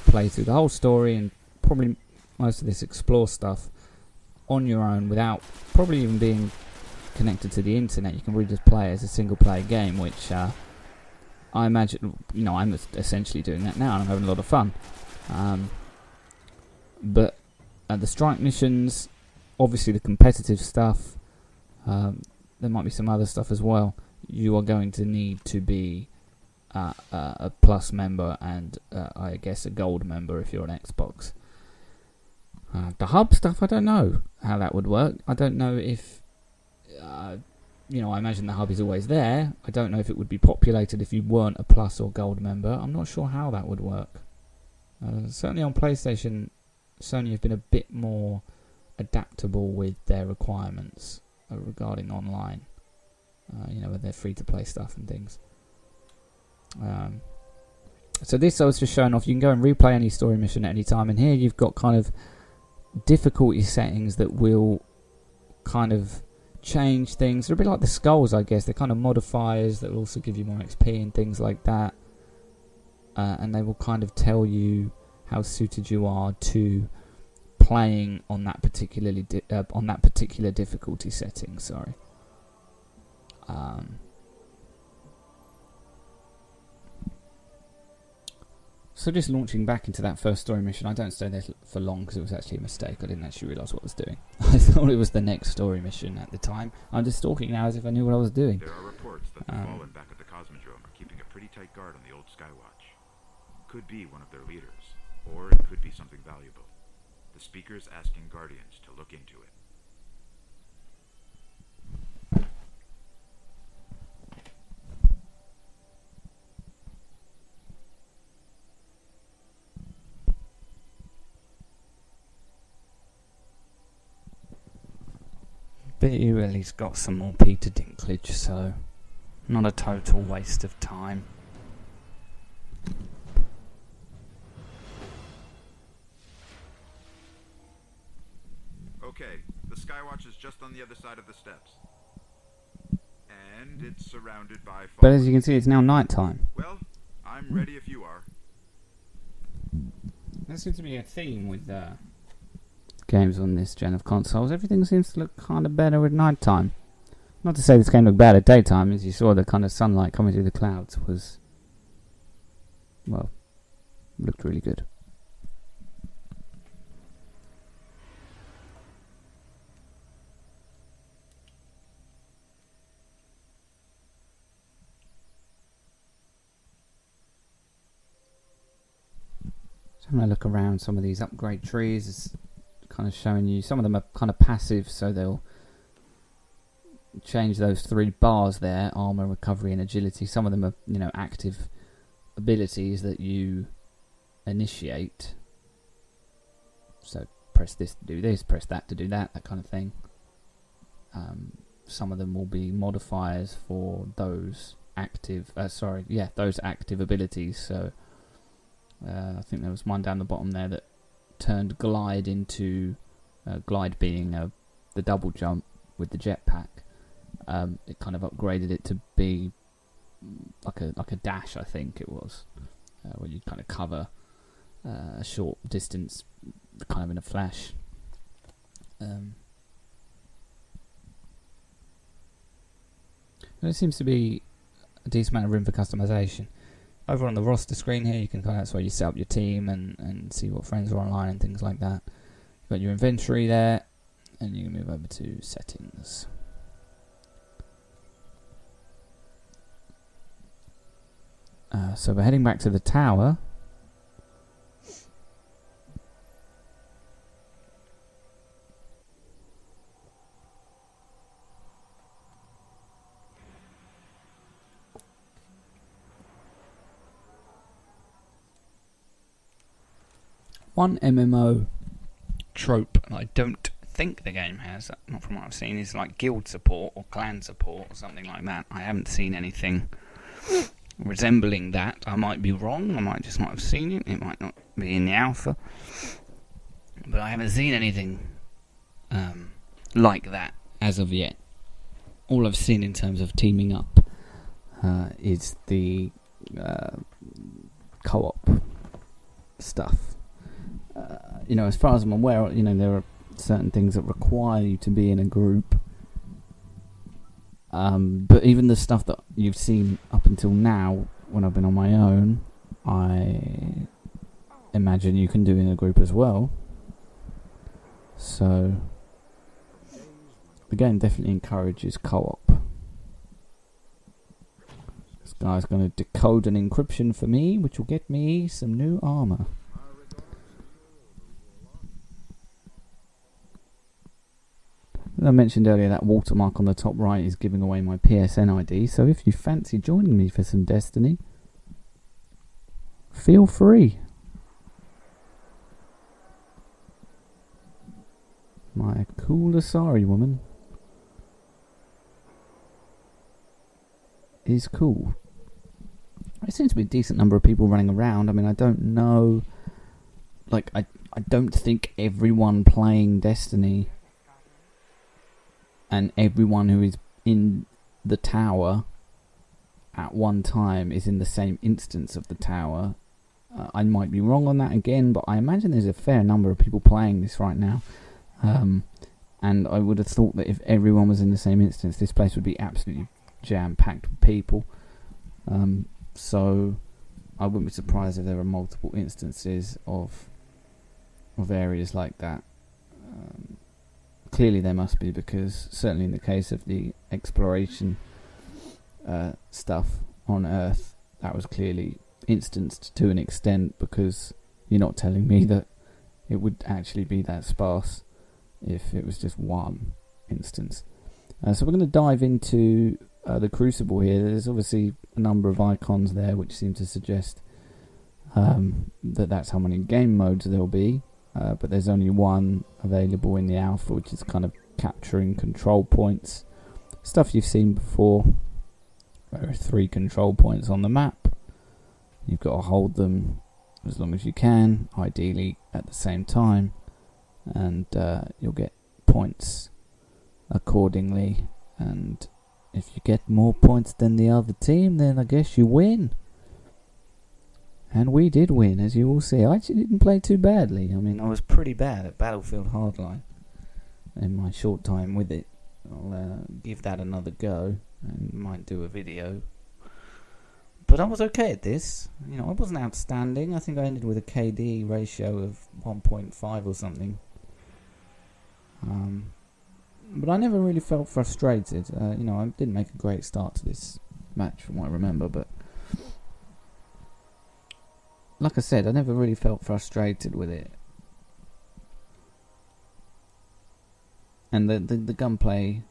play through the whole story and probably most of this explore stuff on your own without probably even being connected to the internet. You can really just play it as a single player game, which I imagine, you know, I'm essentially doing that now and I'm having a lot of fun. But the strike missions, obviously the competitive stuff, there might be some other stuff as well. You are going to need to be a Plus member and I guess a Gold member if you're on Xbox. The hub stuff, I don't know how that would work. I don't know if, you know, I imagine the hub is always there. I don't know if it would be populated if you weren't a Plus or Gold member. I'm not sure how that would work. Certainly on PlayStation, Sony have been a bit more adaptable with their requirements regarding online. You know, with their free-to-play stuff and things. So this I was just showing off. You can go and replay any story mission at any time. And here you've got kind of difficulty settings that will kind of change things. They're a bit like the skulls, I guess. They're kind of modifiers that will also give you more XP and things like that. And they will kind of tell you how suited you are to playing on that particular difficulty setting. Sorry. So just launching back into that first story mission, I don't stay there for long because it was actually a mistake. I didn't actually realise what I was doing. I thought it was the next story mission at the time. I'm just talking now as if I knew what I was doing. There are reports that the Fallen back at the Cosmodrome are keeping a pretty tight guard on the old Skywatch. Could be one of their leaders, or it could be something valuable. The Speaker's asking Guardians to look into it. But you at least got some more Peter Dinklage, so not a total waste of time. Okay, the Skywatch is just on the other side of the steps. And it's surrounded by But Fallen. as you can see, it's now night time. Well, I'm ready if you are. There seems to be a theme with games on this gen of consoles. Everything seems to look kind of better at night time. Not to say this game looked bad at daytime, as you saw the kind of sunlight coming through the clouds was, well, looked really good. So I'm going to look around some of these upgrade trees. It's kind of showing you, some of them are kind of passive, so they'll change those 3 bars there, armor, recovery and agility. Some of them are, you know, active abilities that you initiate. So press this to do this, press that to do that, that kind of thing. Some of them will be modifiers for those active, those active abilities. So I think there was one down the bottom there that turned glide into glide being the double jump with the jetpack. It kind of upgraded it to be like a dash, I think it was, where you kind of cover a short distance, kind of in a flash. There seems to be a decent amount of room for customization. Over on the roster screen here, you can that's where you set up your team and see what friends are online and things like that. You've got your inventory there, and you can move over to settings. So we're heading back to the tower. One MMO trope that I don't think the game has, not from what I've seen, is like guild support or clan support or something like that. I haven't seen anything resembling that. I might be wrong, I might just not have seen it, it might not be in the alpha, but I haven't seen anything like that as of yet. All I've seen in terms of teaming up is the co-op stuff. You know, as far as I'm aware, you know, there are certain things that require you to be in a group. But even the stuff that you've seen up until now, when I've been on my own, I imagine you can do in a group as well. So, the game definitely encourages co-op. This guy's going to decode an encryption for me, which will get me some new armor. As I mentioned earlier, that watermark on the top right is giving away my PSN ID, so if you fancy joining me for some Destiny, feel free. My cool Asari woman is cool. There seems to be a decent number of people running around. I mean, I don't know, like, I don't think everyone playing Destiny and everyone who is in the tower at one time is in the same instance of the tower. I might be wrong on that again, but I imagine there's a fair number of people playing this right now. And I would have thought that if everyone was in the same instance, this place would be absolutely jam-packed with people. So I wouldn't be surprised if there are multiple instances of areas like that. Clearly there must be, because certainly in the case of the exploration stuff on Earth, that was clearly instanced to an extent, because you're not telling me that it would actually be that sparse if it was just one instance. So we're going to dive into the Crucible here. There's obviously a number of icons there which seem to suggest that that's how many game modes there'll be. But there's only one available in the alpha, which is kind of capturing control points. Stuff you've seen before. There are 3 control points on the map. You've got to hold them as long as you can, ideally at the same time, and you'll get points accordingly. And if you get more points than the other team, then I guess you win. And we did win, as you all see. I actually didn't play too badly. I mean, I was pretty bad at Battlefield Hardline in my short time with it. I'll give that another go and might do a video But I was okay at this. You know, I wasn't outstanding. I think I ended with a KD ratio of 1.5 or something. But I never really felt frustrated. You know, I didn't make a great start to this match from what I remember, but like I said, I never really felt frustrated with it. And the gunplay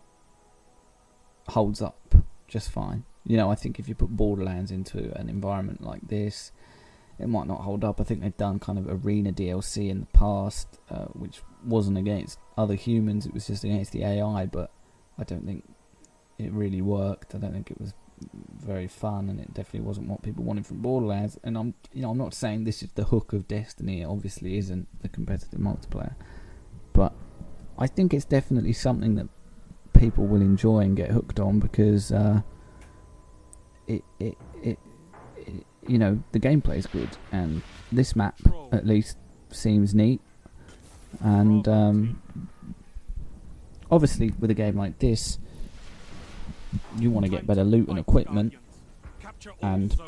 holds up just fine. You know, I think if you put Borderlands into an environment like this, it might not hold up. I think they've done kind of arena DLC in the past, which wasn't against other humans, it was just against the AI, but I don't think it really worked. I don't think it was very fun, and it definitely wasn't what people wanted from Borderlands. And I'm not saying this is the hook of Destiny. It obviously isn't, the competitive multiplayer, but I think it's definitely something that people will enjoy and get hooked on, because it you know, the gameplay is good, and this map at least seems neat. And obviously with a game like this, you want to get better loot and equipment, and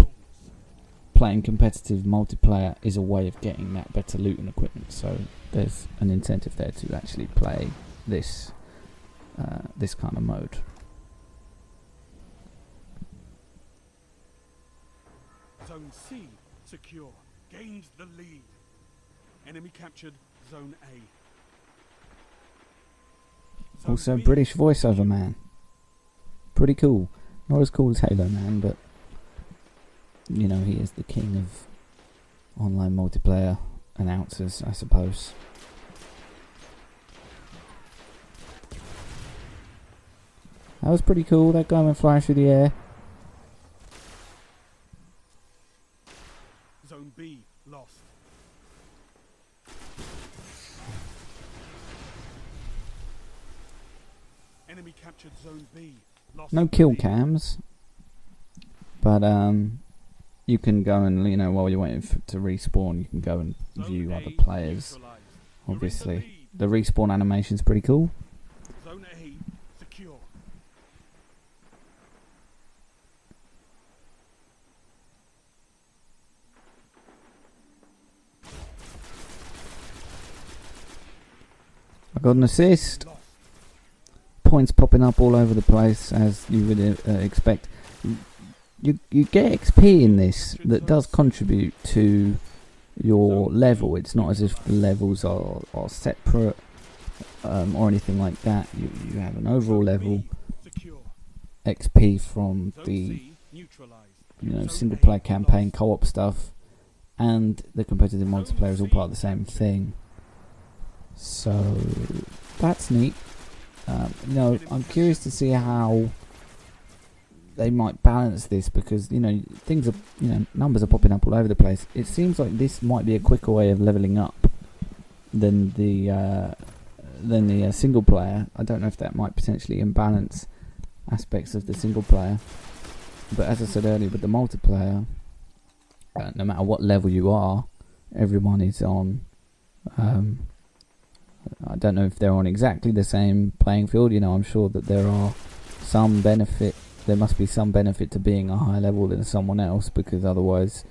playing competitive multiplayer is a way of getting that better loot and equipment. So there's an incentive there to actually play this this kind of mode. Zone C secure. Gained the lead. Enemy captured Zone A. Zone Also, B. British voiceover man. Pretty cool. Not as cool as Halo Man, but you know, he is the king of online multiplayer announcers, I suppose. That was pretty cool. That guy went flying through the air. Zone B lost. Enemy captured Zone B. Lost No kill B. cams, but you can go and, you know, while you're waiting to respawn, you can go and Zone view A other players. neutralized. You're in the Obviously, lead. the respawn animation's pretty cool. Zone A secure. I got an assist. Lost. Points popping up all over the place, as you would expect. You get XP in this that does contribute to your level. It's not as if the levels are separate or anything like that. You have an overall Zone level B secure. XP from Zone the C neutralized. Zone Zone player A campaign lost. co-op stuff, and the competitive multiplayer is all part of the same thing. So that's neat. I'm curious to see how they might balance this, because things are, numbers are popping up all over the place. It seems like this might be a quicker way of leveling up than the single player. I don't know if that might potentially imbalance aspects of the single player, but as I said earlier, with the multiplayer, no matter what level you are, everyone is on. I don't know if they're on exactly the same playing field. I'm sure that there must be some benefit to being a higher level than someone else, because otherwise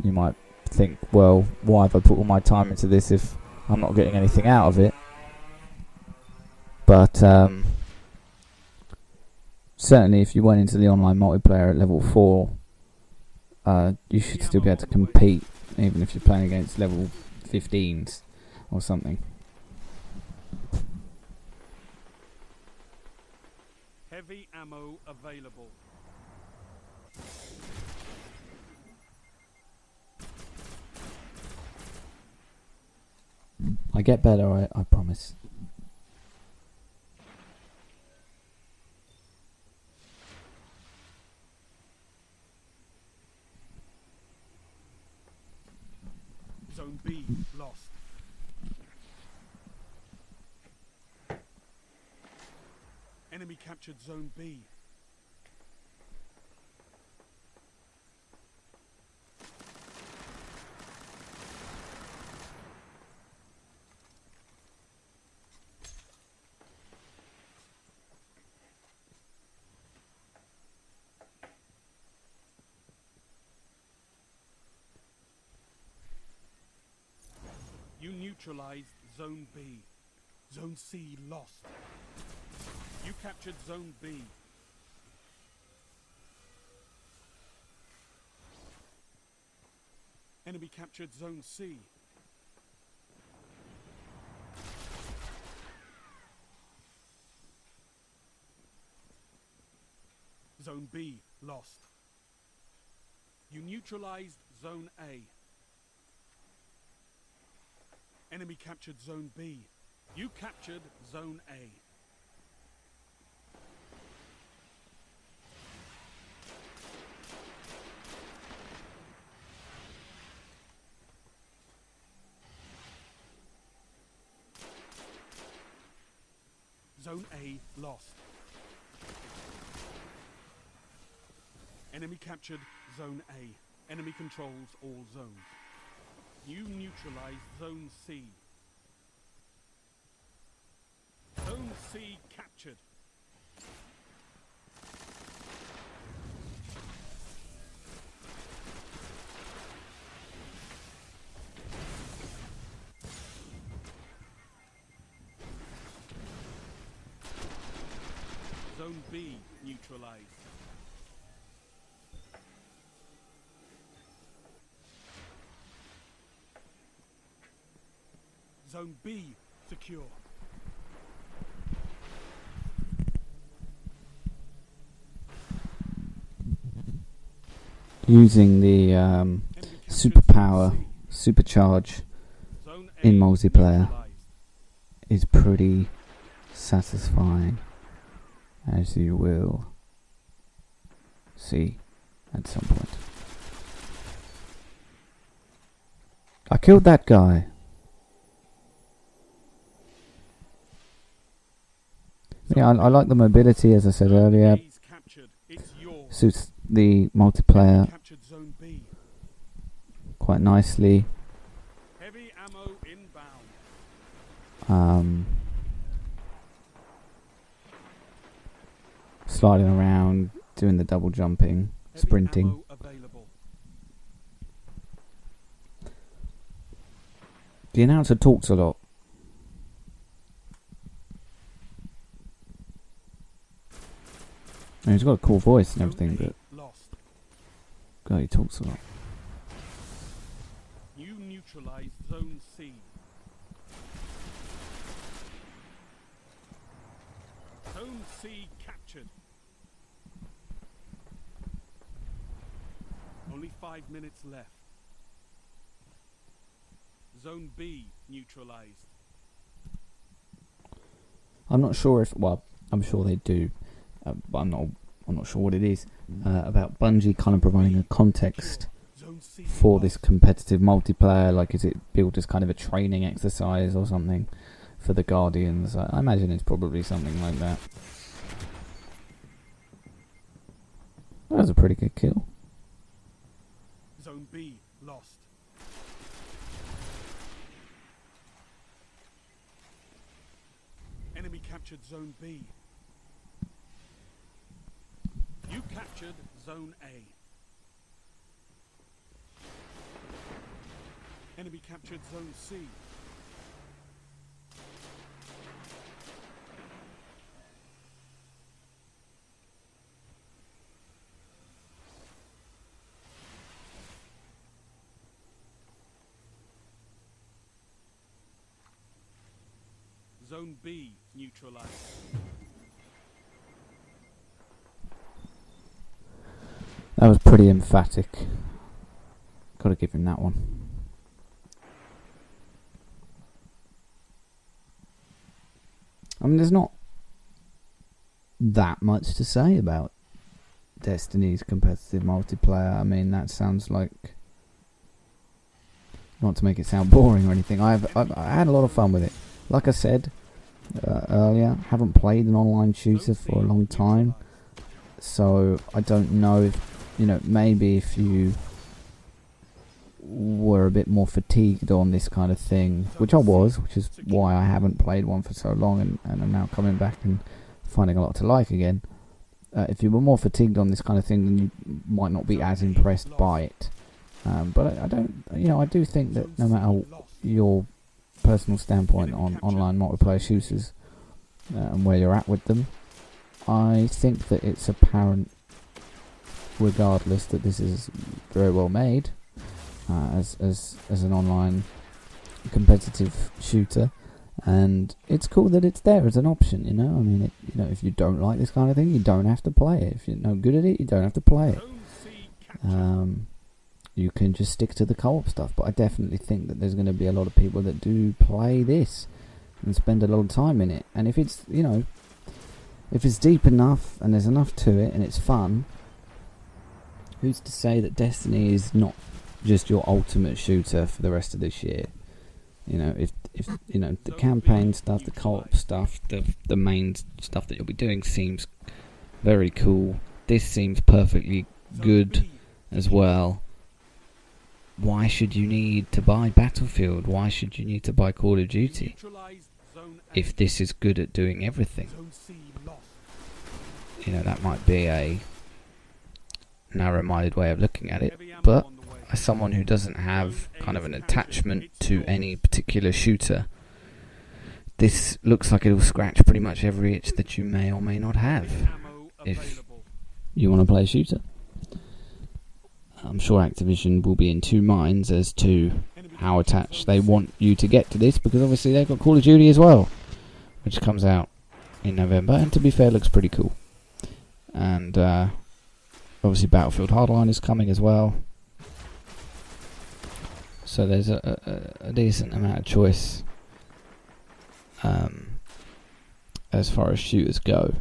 you might think, well, why have I put all my time into this if I'm not getting anything out of it? But certainly if you went into the online multiplayer at level 4, you should still be able to compete, even if you're playing against level 15s or something. Heavy ammo available. I get better, I promise. Zone B lost. Enemy captured Zone B. neutralized Zone B. Zone C lost. You captured Zone B. Enemy captured Zone C. Zone B lost. You neutralized Zone A. Enemy captured Zone B. You captured Zone A. Zone A lost. Enemy captured Zone A. Enemy controls all zones. You neutralized Zone C. Zone C captured. Zone B neutralized. Zone B secure. Using the superpower, supercharge Zone A in multiplayer neutralized. is pretty satisfying, as you will see at some point. I killed that guy. Yeah, I like the mobility, as I said earlier. A's captured. It's yours. Suits the multiplayer Captured Zone B. quite nicely. Heavy ammo inbound. Sliding around, doing the double jumping, Heavy sprinting. ammo available. The announcer talks a lot. And he's got a cool voice and everything, Zone but A lost. God, he talks a lot. You neutralized Zone C. Zone C captured. Only 5 minutes left. Zone B neutralized. I'm not sure if, well, I'm sure they do, but I'm not sure what it is about Bungie kind of providing a context Zone C for this lost. competitive multiplayer. Like, is it built as kind of a training exercise or something for the Guardians? I imagine it's probably something like that. That was a pretty good kill. Zone B lost. Enemy captured Zone B. You captured Zone A. Enemy captured Zone C. Zone B neutralized. That was pretty emphatic. Gotta give him that one. I mean, there's not that much to say about Destiny's competitive multiplayer. I mean, that sounds like, not to make it sound boring or anything, I had a lot of fun with it. Like I said earlier, haven't played an online shooter for a long time, so I don't know if, maybe if you were a bit more fatigued on this kind of thing, which I was, which is why I haven't played one for so long, and I'm now coming back and finding a lot to like again. If you were more fatigued on this kind of thing, then you might not be as impressed by it. But I don't, I do think that no matter your personal standpoint on online multiplayer shooters and where you're at with them. I think that it's apparent, regardless, that this is very well made as an online competitive shooter, and it's cool that it's there as an option. I mean, if you don't like this kind of thing, you don't have to play it. If you're no good at it, you don't have to play it. You can just stick to the co-op stuff. But I definitely think that there's going to be a lot of people that do play this and spend a lot of time in it. And if it's if it's deep enough and there's enough to it and it's fun, who's to say that Destiny is not just your ultimate shooter for the rest of this year? If the campaign stuff, the co-op stuff, the main stuff that you'll be doing seems very cool. This seems perfectly good as well. Why should you need to buy Battlefield? Why should you need to buy Call of Duty if this is good at doing everything? That might be a narrow-minded way of looking at it, but as someone who doesn't have kind of an attachment to any particular shooter, this looks like it'll scratch pretty much every itch that you may or may not have if you want to play a shooter. I'm sure Activision will be in two minds as to how attached they want you to get to this, because obviously they've got Call of Duty as well, which comes out in November, and to be fair, looks pretty cool. And obviously Battlefield Hardline is coming as well. So there's a decent amount of choice as far as shooters go.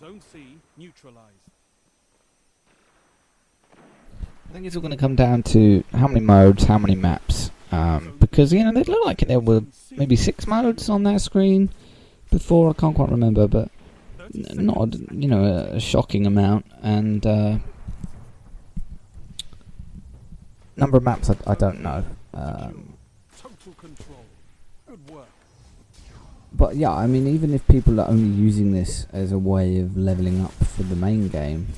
Zone C neutralized. I think it's all going to come down to how many modes, how many maps. Because, they look like there were maybe 6 modes on that screen before. I can't quite remember, but not, a shocking amount. And number of maps, I don't know. Total control. Good work. But yeah, I mean, even if people are only using this as a way of leveling up for the main game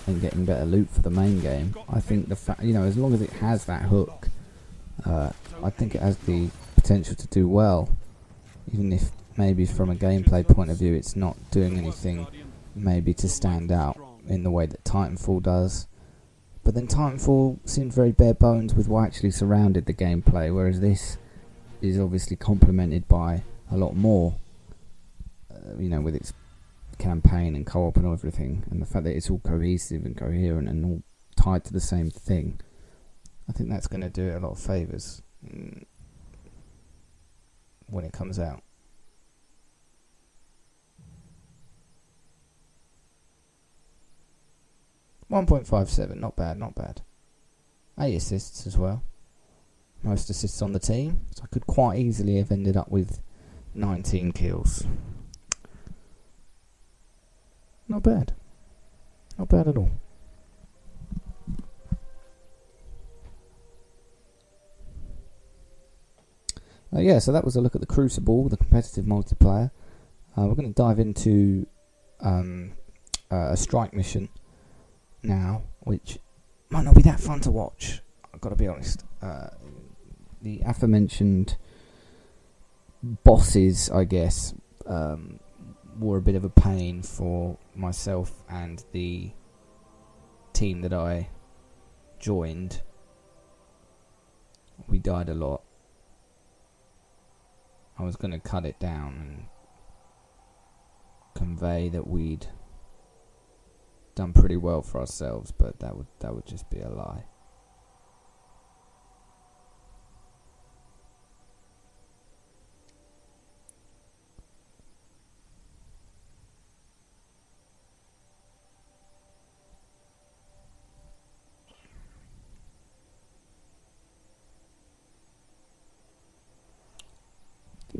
and getting better loot for the main game, I think the fact, as long as it has that hook, I think it has the potential to do well. Even if maybe from a gameplay point of view, it's not doing anything maybe to stand out in the way that Titanfall does. But then Titanfall seemed very bare bones with what actually surrounded the gameplay, whereas this is obviously complemented by a lot more, with its campaign and co-op and everything, and the fact that it's all cohesive and coherent and all tied to the same thing. I think that's going to do it a lot of favours when it comes out. .57, not bad. 8 assists as well. Most assists on the team, so I could quite easily have ended up with 19 kills. Not bad at all. So that was a look at the Crucible, the competitive multiplayer. We're going to dive into a strike mission now, which might not be that fun to watch, I've got to be honest. The aforementioned bosses, I guess, were a bit of a pain for myself and the team that I joined. We died a lot. I was going to cut it down and convey that we'd done pretty well for ourselves, but that would just be a lie.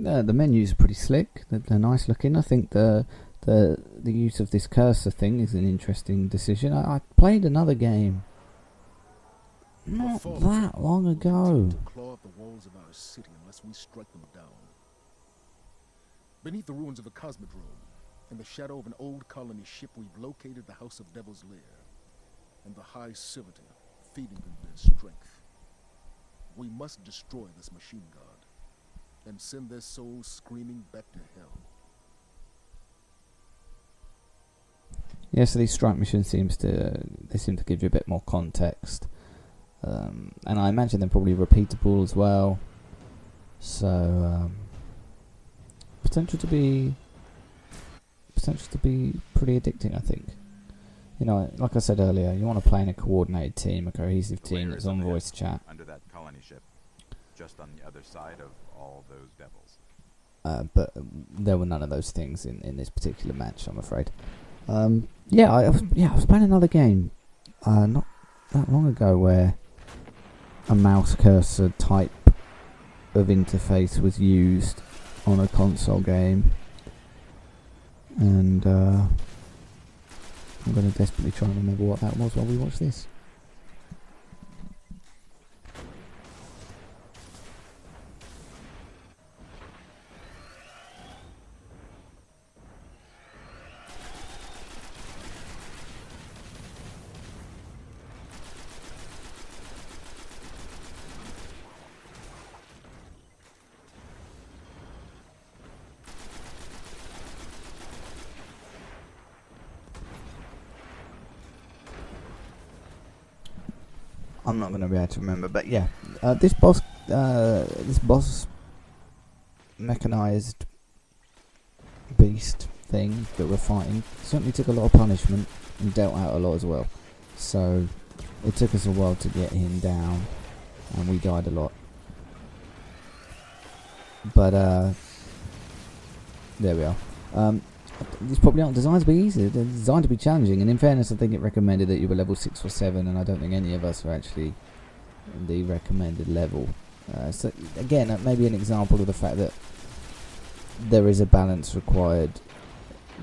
The menus are pretty slick. They're nice looking. I think the use of this cursor thing is an interesting decision. I played another game Not that long ago. To claw at the walls of our city unless we strike them down. Beneath the ruins of the Cosmodrome, in the shadow of an old colony ship, we've located the House of Devil's Lair and the High Servitor feeding them their strength. We must destroy this machine god and send their souls screaming back to hell. Yeah, so these strike missions seem to give you a bit more context, and I imagine they're probably repeatable as well. So potential to be pretty addicting, I think. You know, like I said earlier, you want to play in a coordinated team, a cohesive team that's on voice chat. Under that colony ship, just on the other side of all those devils. But there were none of those things in this particular match, I'm afraid. I was playing another game not that long ago where a mouse cursor type of interface was used on a console game, and I'm going to desperately try and remember what that was while we watch this. I'm not going to be able to remember, but yeah, this boss mechanized beast thing that we're fighting certainly took a lot of punishment and dealt out a lot as well. So it took us a while to get him down, and we died a lot. But there we are. These probably aren't designed to be easy. They're designed to be challenging, and in fairness, I think it recommended that you were level 6 or 7, and I don't think any of us are actually the recommended level. So again, maybe an example of the fact that there is a balance required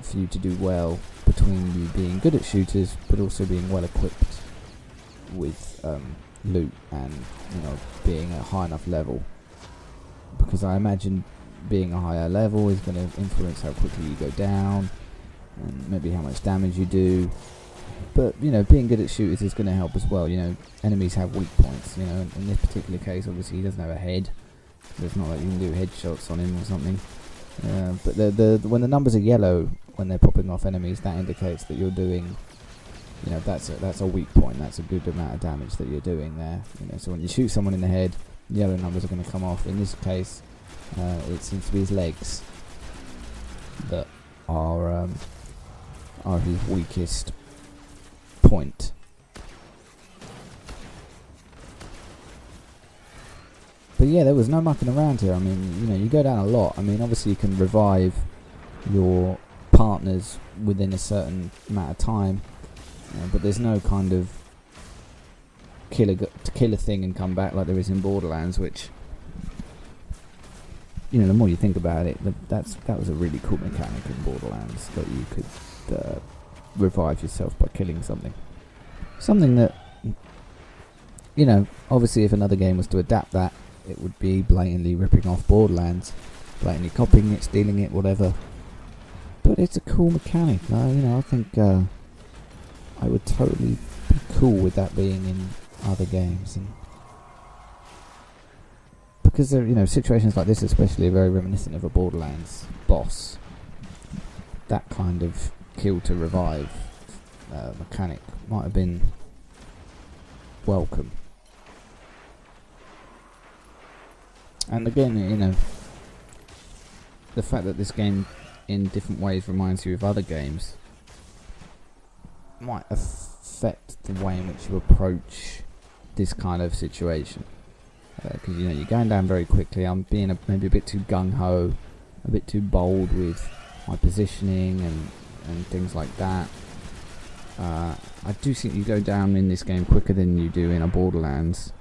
for you to do well between you being good at shooters, but also being well equipped with loot and, you know, being at a high enough level. Because I imagine being a higher level is going to influence how quickly you go down and maybe how much damage you do. But, you know, being good at shooters is going to help as well. You know, enemies have weak points. You know, in this particular case, obviously he doesn't have a head, so it's not like you can do headshots on him or something. But when the numbers are yellow when they're popping off enemies, that indicates that you're doing, you know, that's a weak point. That's a good amount of damage that you're doing there. You know, so when you shoot someone in the head, yellow numbers are going to come off. In this case, it seems to be his legs that are his weakest point. But yeah, there was no mucking around here. I mean, you know, you go down a lot. I mean, obviously you can revive your partners within a certain amount of time, but there's no kind of kill a thing and come back like there is in Borderlands, which, you know, the more you think about it, that was a really cool mechanic in Borderlands, that you could revive yourself by killing something that, you know, obviously if another game was to adapt that, it would be blatantly ripping off Borderlands, blatantly copying it, stealing it, whatever. But it's a cool mechanic. You know, I think I would totally be cool with that being in other games, and because there, you know, situations like this especially are very reminiscent of a Borderlands boss. That kind of kill to revive mechanic might have been welcome. And again, you know, the fact that this game in different ways reminds you of other games might affect the way in which you approach this kind of situation. Because, you know, you're going down very quickly. I'm being maybe a bit too gung-ho, a bit too bold with my positioning and things like that. I do think you go down in this game quicker than you do in a Borderlands.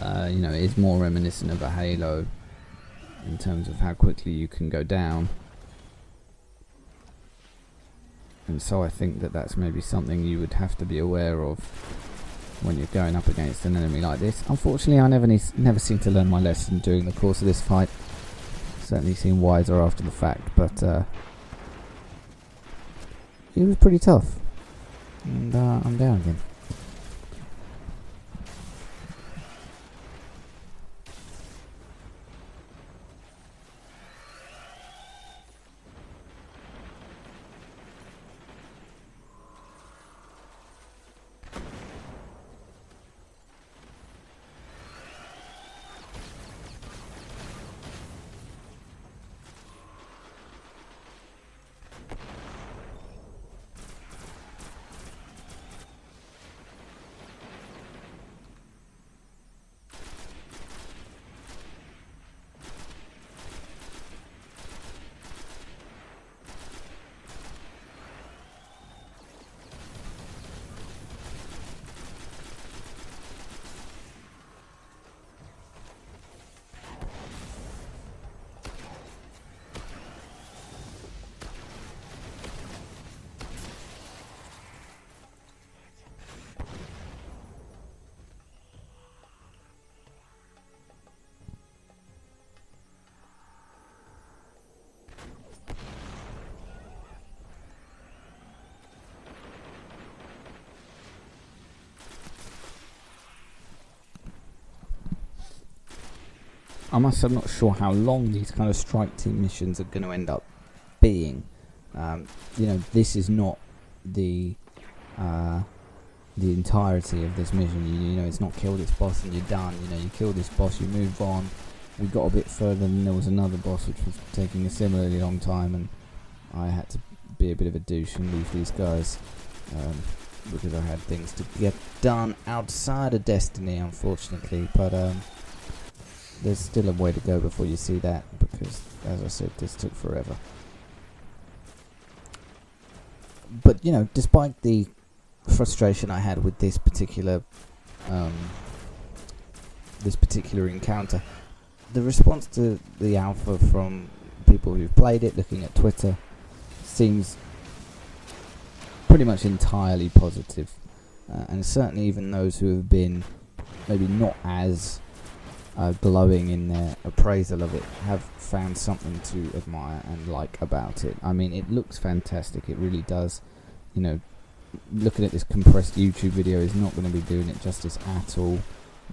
You know, it is more reminiscent of a Halo in terms of how quickly you can go down. And so I think that that's maybe something you would have to be aware of when you're going up against an enemy like this. Unfortunately, I never seem to learn my lesson during the course of this fight. Certainly seem wiser after the fact, but it was pretty tough. And I'm down again. I'm not sure how long these kind of strike team missions are going to end up being. This is not the entirety of this mission. It's not kill this boss and you're done. You kill this boss, you move on. We got a bit further and there was another boss which was taking a similarly long time, and I had to be a bit of a douche and leave these guys because I had things to get done outside of Destiny, unfortunately. But there's still a way to go before you see that, because, as I said, this took forever. But, despite the frustration I had with this particular encounter, the response to the alpha from people who've played it, looking at Twitter, seems pretty much entirely positive. And certainly even those who have been maybe not as glowing in their appraisal of it have found something to admire and like about it. I mean, it looks fantastic, it really does. Looking at this compressed YouTube video is not going to be doing it justice at all.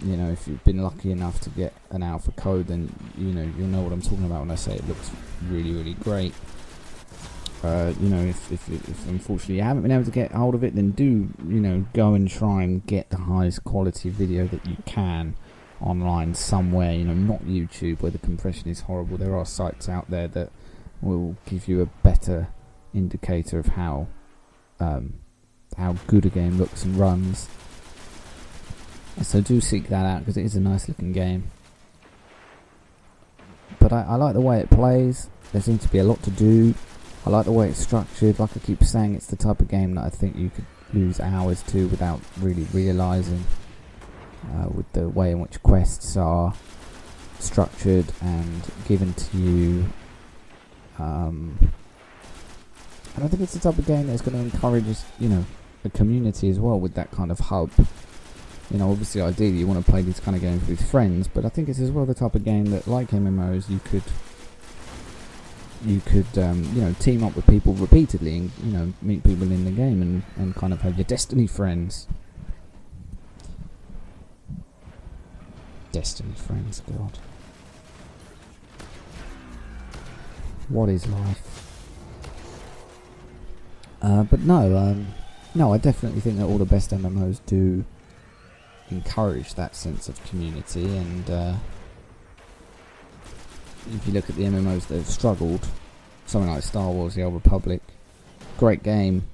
If you've been lucky enough to get an alpha code, then you'll know what I'm talking about when I say it looks really, really great. If unfortunately you haven't been able to get hold of it, then do go and try and get the highest quality video that you can online somewhere, not YouTube, where the compression is horrible. There are sites out there that will give you a better indicator of how good a game looks and runs. So do seek that out, because it is a nice looking game. But I like the way it plays. There seems to be a lot to do. I like the way it's structured. Like I keep saying, it's the type of game that I think you could lose hours to without really realising. With the way in which quests are structured and given to you. And I think it's the type of game that's going to encourage, a community as well, with that kind of hub. Obviously, ideally, you want to play these kind of games with friends, but I think it's as well the type of game that, like MMOs, you could team up with people repeatedly and, meet people in the game and kind of have your Destiny friends. Destiny friends, God. What is life? But no, I definitely think that all the best MMOs do encourage that sense of community, and if you look at the MMOs that have struggled, something like Star Wars: The Old Republic, great game,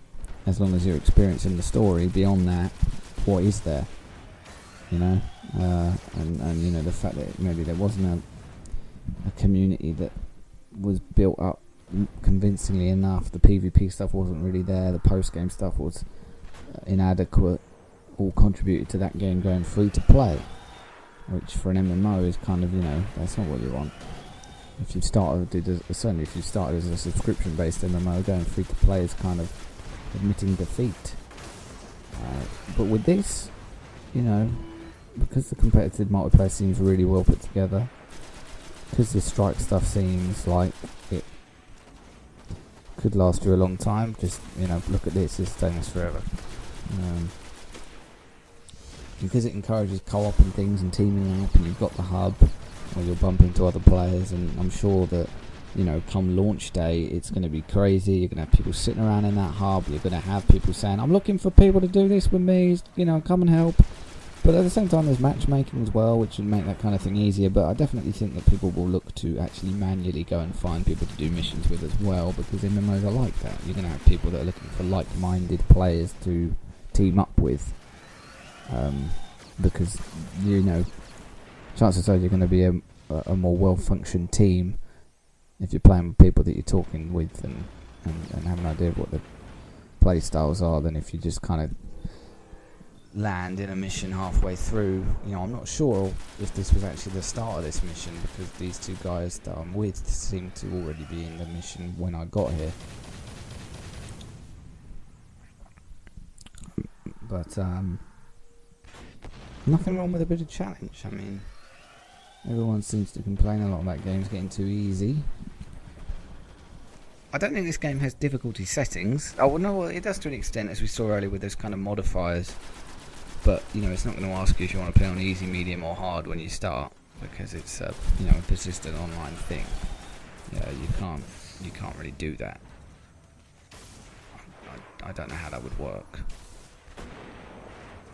as long as you're experiencing the story. Beyond that, what is there? And the fact that maybe there wasn't a community that was built up convincingly enough. The PvP stuff wasn't really there. The post-game stuff was inadequate. All contributed to that game going free to play, which for an MMO is kind of, that's not what you want. If you started as a subscription-based MMO, going free to play is kind of admitting defeat. But with this, you know, because the competitive multiplayer seems really well put together, because the strike stuff seems like it could last you a long time. Just, you know, look at this taking us forever. Because it encourages co-op and things and teaming up, and you've got the hub where you'll bump into other players, and I'm sure that, you know, come launch day it's going to be crazy. You're going to have people sitting around in that hub, you're going to have people saying, I'm looking for people to do this with me, you know, come and help. But at the same time there's matchmaking as well, which would make that kind of thing easier. But I definitely think that people will look to actually manually go and find people to do missions with as well, because MMOs are like that. You're going to have people that are looking for like-minded players to team up with, because, you know, chances are you're going to be a more well-functioned team if you're playing with people that you're talking with and have an idea of what the play styles are, than if you just kind of land in a mission halfway through. You know, I'm not sure if this was actually the start of this mission, because these two guys that I'm with seem to already be in the mission when I got here. But nothing wrong with a bit of challenge. I mean, everyone seems to complain a lot about games getting too easy. I don't think this game has difficulty settings. Oh, well, no, it does to an extent, as we saw earlier with those kind of modifiers. But, you know, it's not going to ask you if you want to play on easy, medium or hard when you start, because it's a, you know, a persistent online thing. Yeah, you can't really do that. I don't know how that would work.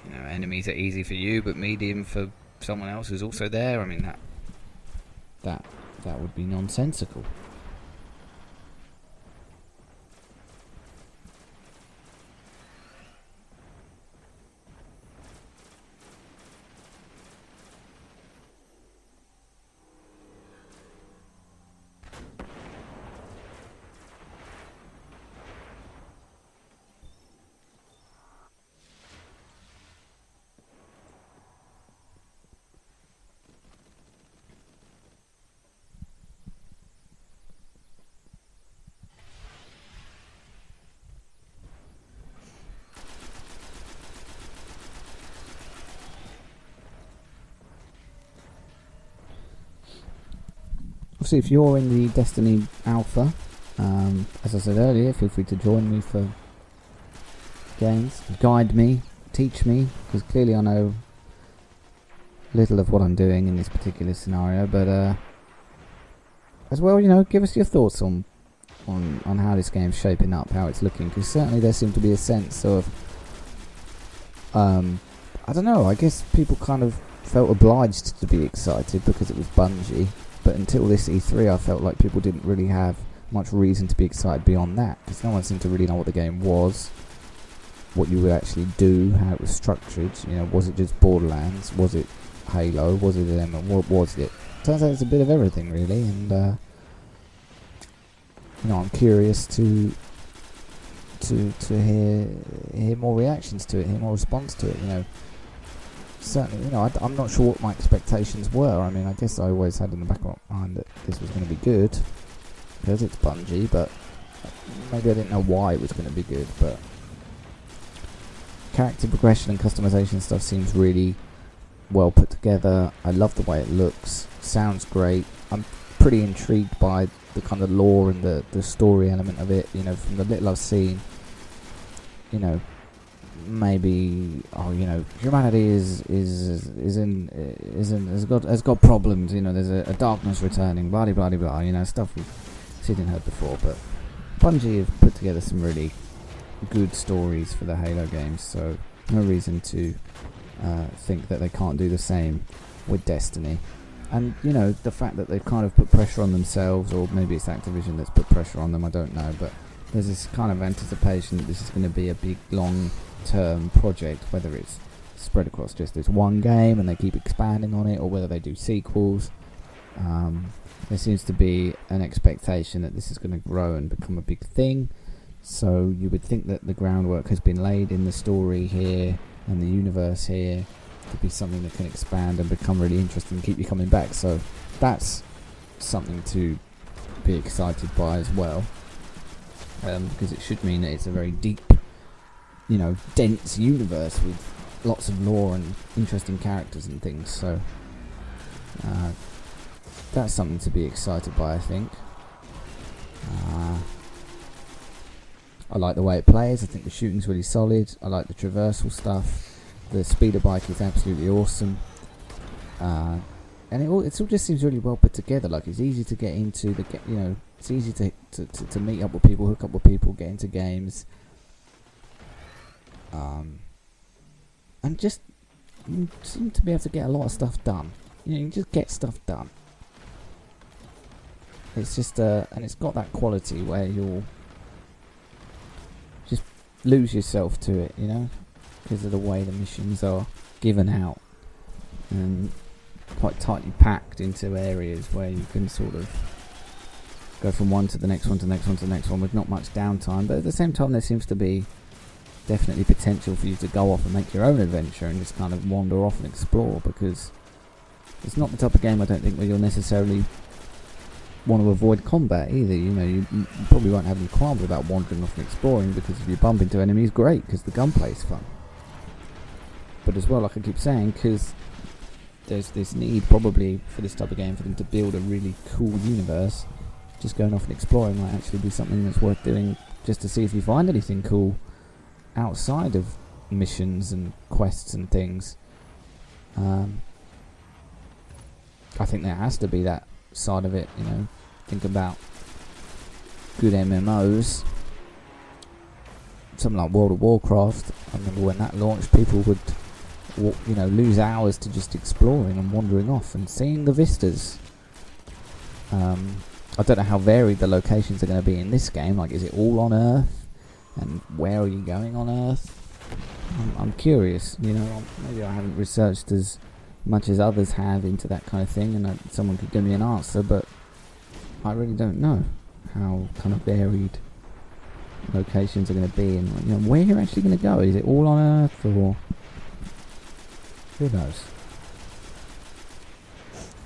You know, enemies are easy for you, but medium for someone else who's also there. I mean, that would be nonsensical. Obviously, if you're in the Destiny Alpha, as I said earlier, feel free to join me for games, guide me, teach me, because clearly I know little of what I'm doing in this particular scenario. But as well, you know, give us your thoughts on how this game's shaping up, how it's looking, because certainly there seemed to be a sense of, I don't know, I guess people kind of felt obliged to be excited because it was Bungie. But until this E3, I felt like people didn't really have much reason to be excited beyond that, because no one seemed to really know what the game was, what you would actually do, how it was structured. You know, was it just Borderlands? Was it Halo? Was it an MMO? What was it? Turns out it's a bit of everything, really. And you know, I'm curious to hear more reactions to it, hear more response to it. You know. Certainly, you know, I'm not sure what my expectations were. I mean, I guess I always had in the back of my mind that this was going to be good, because it's Bungie, but maybe I didn't know why it was going to be good. But character progression and customization stuff seems really well put together. I love the way it looks, sounds great. I'm pretty intrigued by the kind of lore and the story element of it. You know, from the little I've seen, you know, maybe, you know, humanity has got problems. You know, there's a darkness returning, blah blah blah. You know, stuff we've seen and heard before. But Bungie have put together some really good stories for the Halo games, so no reason to think that they can't do the same with Destiny. And you know, the fact that they've kind of put pressure on themselves, or maybe it's Activision that's put pressure on them, I don't know, but there's this kind of anticipation that this is going to be a big long-term project, whether it's spread across just this one game and they keep expanding on it, or whether they do sequels. There seems to be an expectation that this is going to grow and become a big thing, so you would think that the groundwork has been laid in the story here and the universe here to be something that can expand and become really interesting and keep you coming back. So that's something to be excited by as well, because it should mean that it's a very deep, you know, dense universe with lots of lore and interesting characters and things. So that's something to be excited by, I think. I like the way it plays. I think the shooting's really solid. I like the traversal stuff. The speeder bike is absolutely awesome. And it all just seems really well put together. Like, it's easy to get into. It's easy to meet up with people, hook up with people, get into games. And just you seem to be able to get a lot of stuff done. You just get stuff done. It's just and it's got that quality where you'll just lose yourself to it, because of the way the missions are given out and quite tightly packed into areas where you can sort of go from one to the next one to the next one to the next one with not much downtime. But at the same time, there seems to be definitely potential for you to go off and make your own adventure and just kind of wander off and explore, because it's not the type of game, I don't think, where you'll necessarily want to avoid combat either. You probably won't have any qualms about wandering off and exploring, because if you bump into enemies, great, because the gunplay's fun. But as well, like I keep saying, because there's this need probably for this type of game for them to build a really cool universe, just going off and exploring might actually be something that's worth doing, just to see if you find anything cool outside of missions and quests and things. I think there has to be that side of it, Think about good MMOs, something like World of Warcraft. I remember when that launched, people would lose hours to just exploring and wandering off and seeing the vistas. I don't know how varied the locations are going to be in this game. Like, is it all on Earth? And where are you going on Earth? I'm curious, maybe I haven't researched as much as others have into that kind of thing, and someone could give me an answer, but I really don't know how kind of varied locations are going to be, and where you're actually going to go. Is it all on Earth, or who knows?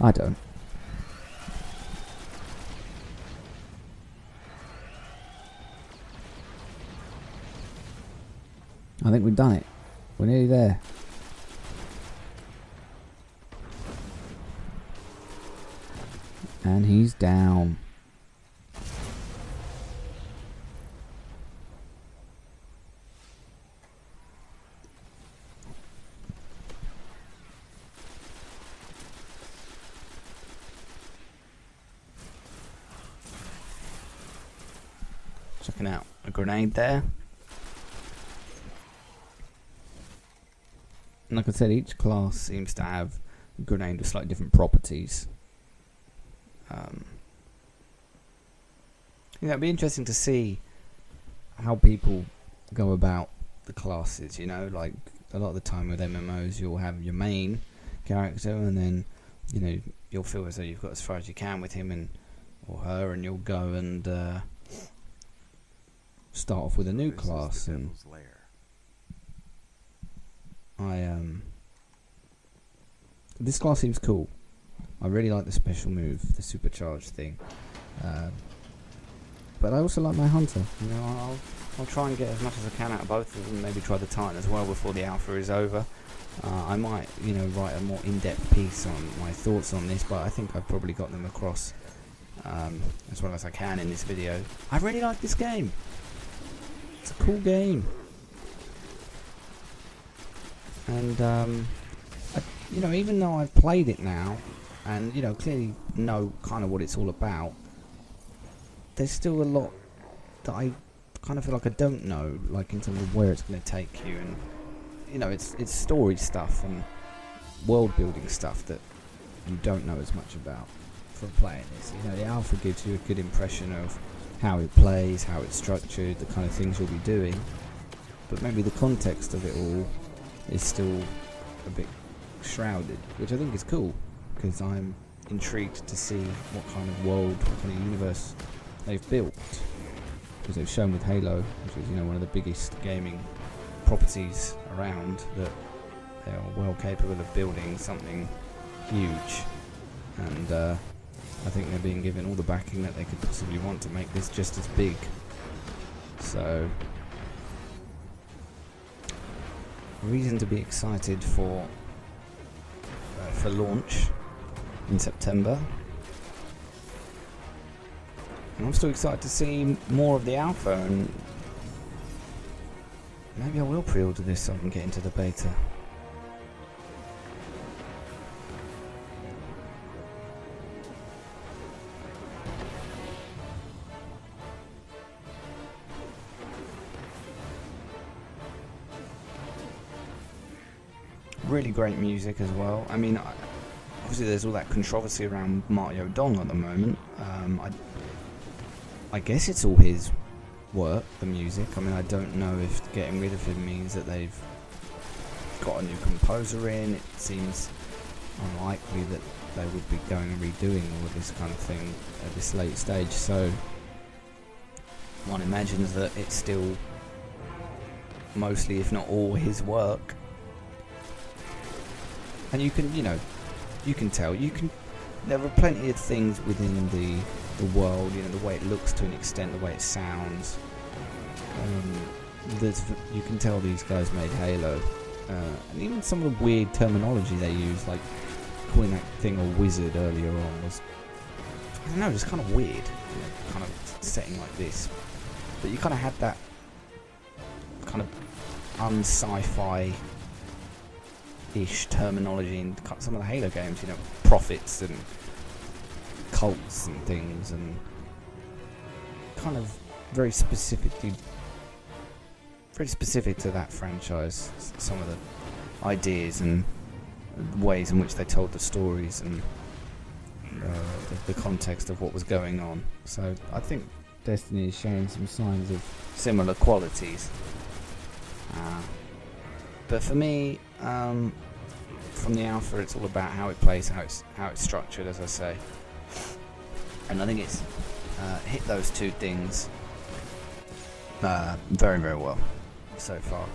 I don't. I think we've done it. We're nearly there. And he's down. Checking out a grenade there. And like I said, each class seems to have a grenade with slightly different properties. It'd be interesting to see how people go about the classes, like a lot of the time with MMOs you'll have your main character, and then you'll feel as though you've got as far as you can with him or her, and you'll go and start off with a new class. And this class seems cool. I really like the special move, the supercharged thing. But I also like my hunter. I'll try and get as much as I can out of both of them. Maybe try the Titan as well before the alpha is over. I might, write a more in-depth piece on my thoughts on this, but I think I've probably got them across as well as I can in this video. I really like this game. It's a cool game. And even though I've played it now, and clearly know kind of what it's all about, there's still a lot that I kind of feel like I don't know, like in terms of where it's going to take you, and it's story stuff and world building stuff that you don't know as much about from playing this. The alpha gives you a good impression of how it plays, how it's structured, the kind of things you'll be doing, but maybe the context of it all is still a bit shrouded, which I think is cool, because I'm intrigued to see what kind of world, what kind of universe they've built, because they've shown with Halo, which is one of the biggest gaming properties around, that they are well capable of building something huge, and I think they're being given all the backing that they could possibly want to make this just as big. So reason to be excited for launch in September. And I'm still excited to see more of the alpha, and maybe I will pre-order this so I can get into the beta. Really great music as well. I mean, obviously there's all that controversy around Mario Dong at the moment. I guess it's all his work, the music. I mean, I don't know if getting rid of him means that they've got a new composer in. It seems unlikely that they would be going and redoing all of this kind of thing at this late stage. So one imagines that it's still mostly, if not all, his work. And you can, you can tell. There are plenty of things within the world, the way it looks to an extent, the way it sounds. You can tell these guys made Halo. And even some of the weird terminology they use, like calling that thing a wizard earlier on, was, I don't know, just kind of weird. Kind of setting like this. But you kind of had that kind of un-sci-fi ish terminology in some of the Halo games, prophets and cults and things, and kind of very specific to that franchise. Some of the ideas and ways in which they told the stories and the context of what was going on. So I think Destiny is showing some signs of similar qualities. But for me, from the alpha, it's all about how it plays, how it's structured, as I say. And I think it's hit those two things very, very well so far.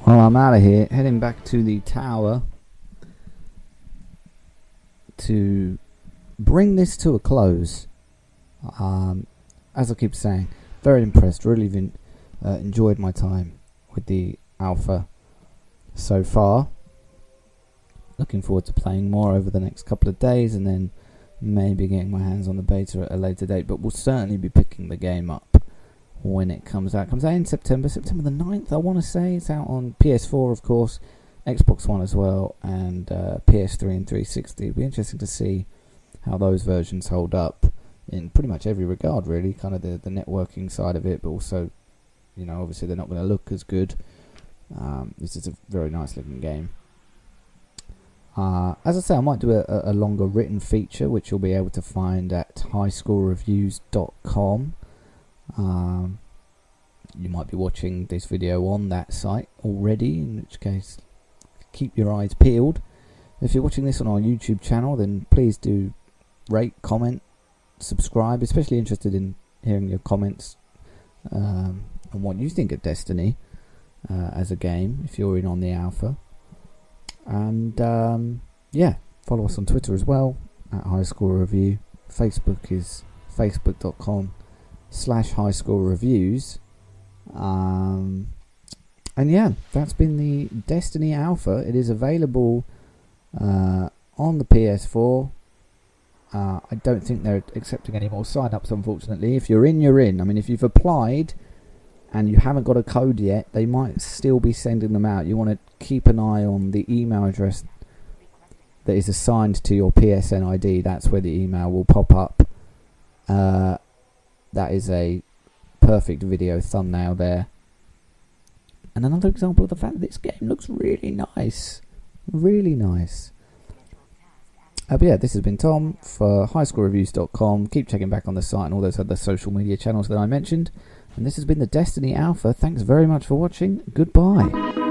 Well, I'm out of here, heading back to the tower to bring this to a close. As I keep saying, very impressed, really enjoyed my time with the alpha so far. Looking forward to playing more over the next couple of days, and then maybe getting my hands on the beta at a later date, but we'll certainly be picking the game up when it comes out. It comes out in September the 9th, I want to say. It's out on PS4, of course, Xbox One as well, and PS3 and 360. It'll be interesting to see how those versions hold up in pretty much every regard, really. Kind of the networking side of it, but also, obviously they're not going to look as good. This is a very nice looking game. As I say, I might do a longer written feature, which you'll be able to find at highscorereviews.com. You might be watching this video on that site already, in which case keep your eyes peeled. If you're watching this on our YouTube channel, then please do rate, comment, subscribe. Especially interested in hearing your comments on what you think of Destiny as a game, if you're in on the alpha. And follow us on Twitter as well at Highscore Review. Facebook is facebook.com/highscorereviews. And yeah, that's been the Destiny Alpha. It is available on the PS4. I don't think they're accepting any more sign-ups, unfortunately. If you're in, you're in. I mean, if you've applied and you haven't got a code yet, they might still be sending them out. You want to keep an eye on the email address that is assigned to your PSN ID. That's where the email will pop up. That is a perfect video thumbnail there. And another example of the fact that this game looks really nice. Really nice. But yeah, this has been Tom for highscorereviews.com. Keep checking back on the site and all those other social media channels that I mentioned. And this has been the Destiny Alpha. Thanks very much for watching. Goodbye.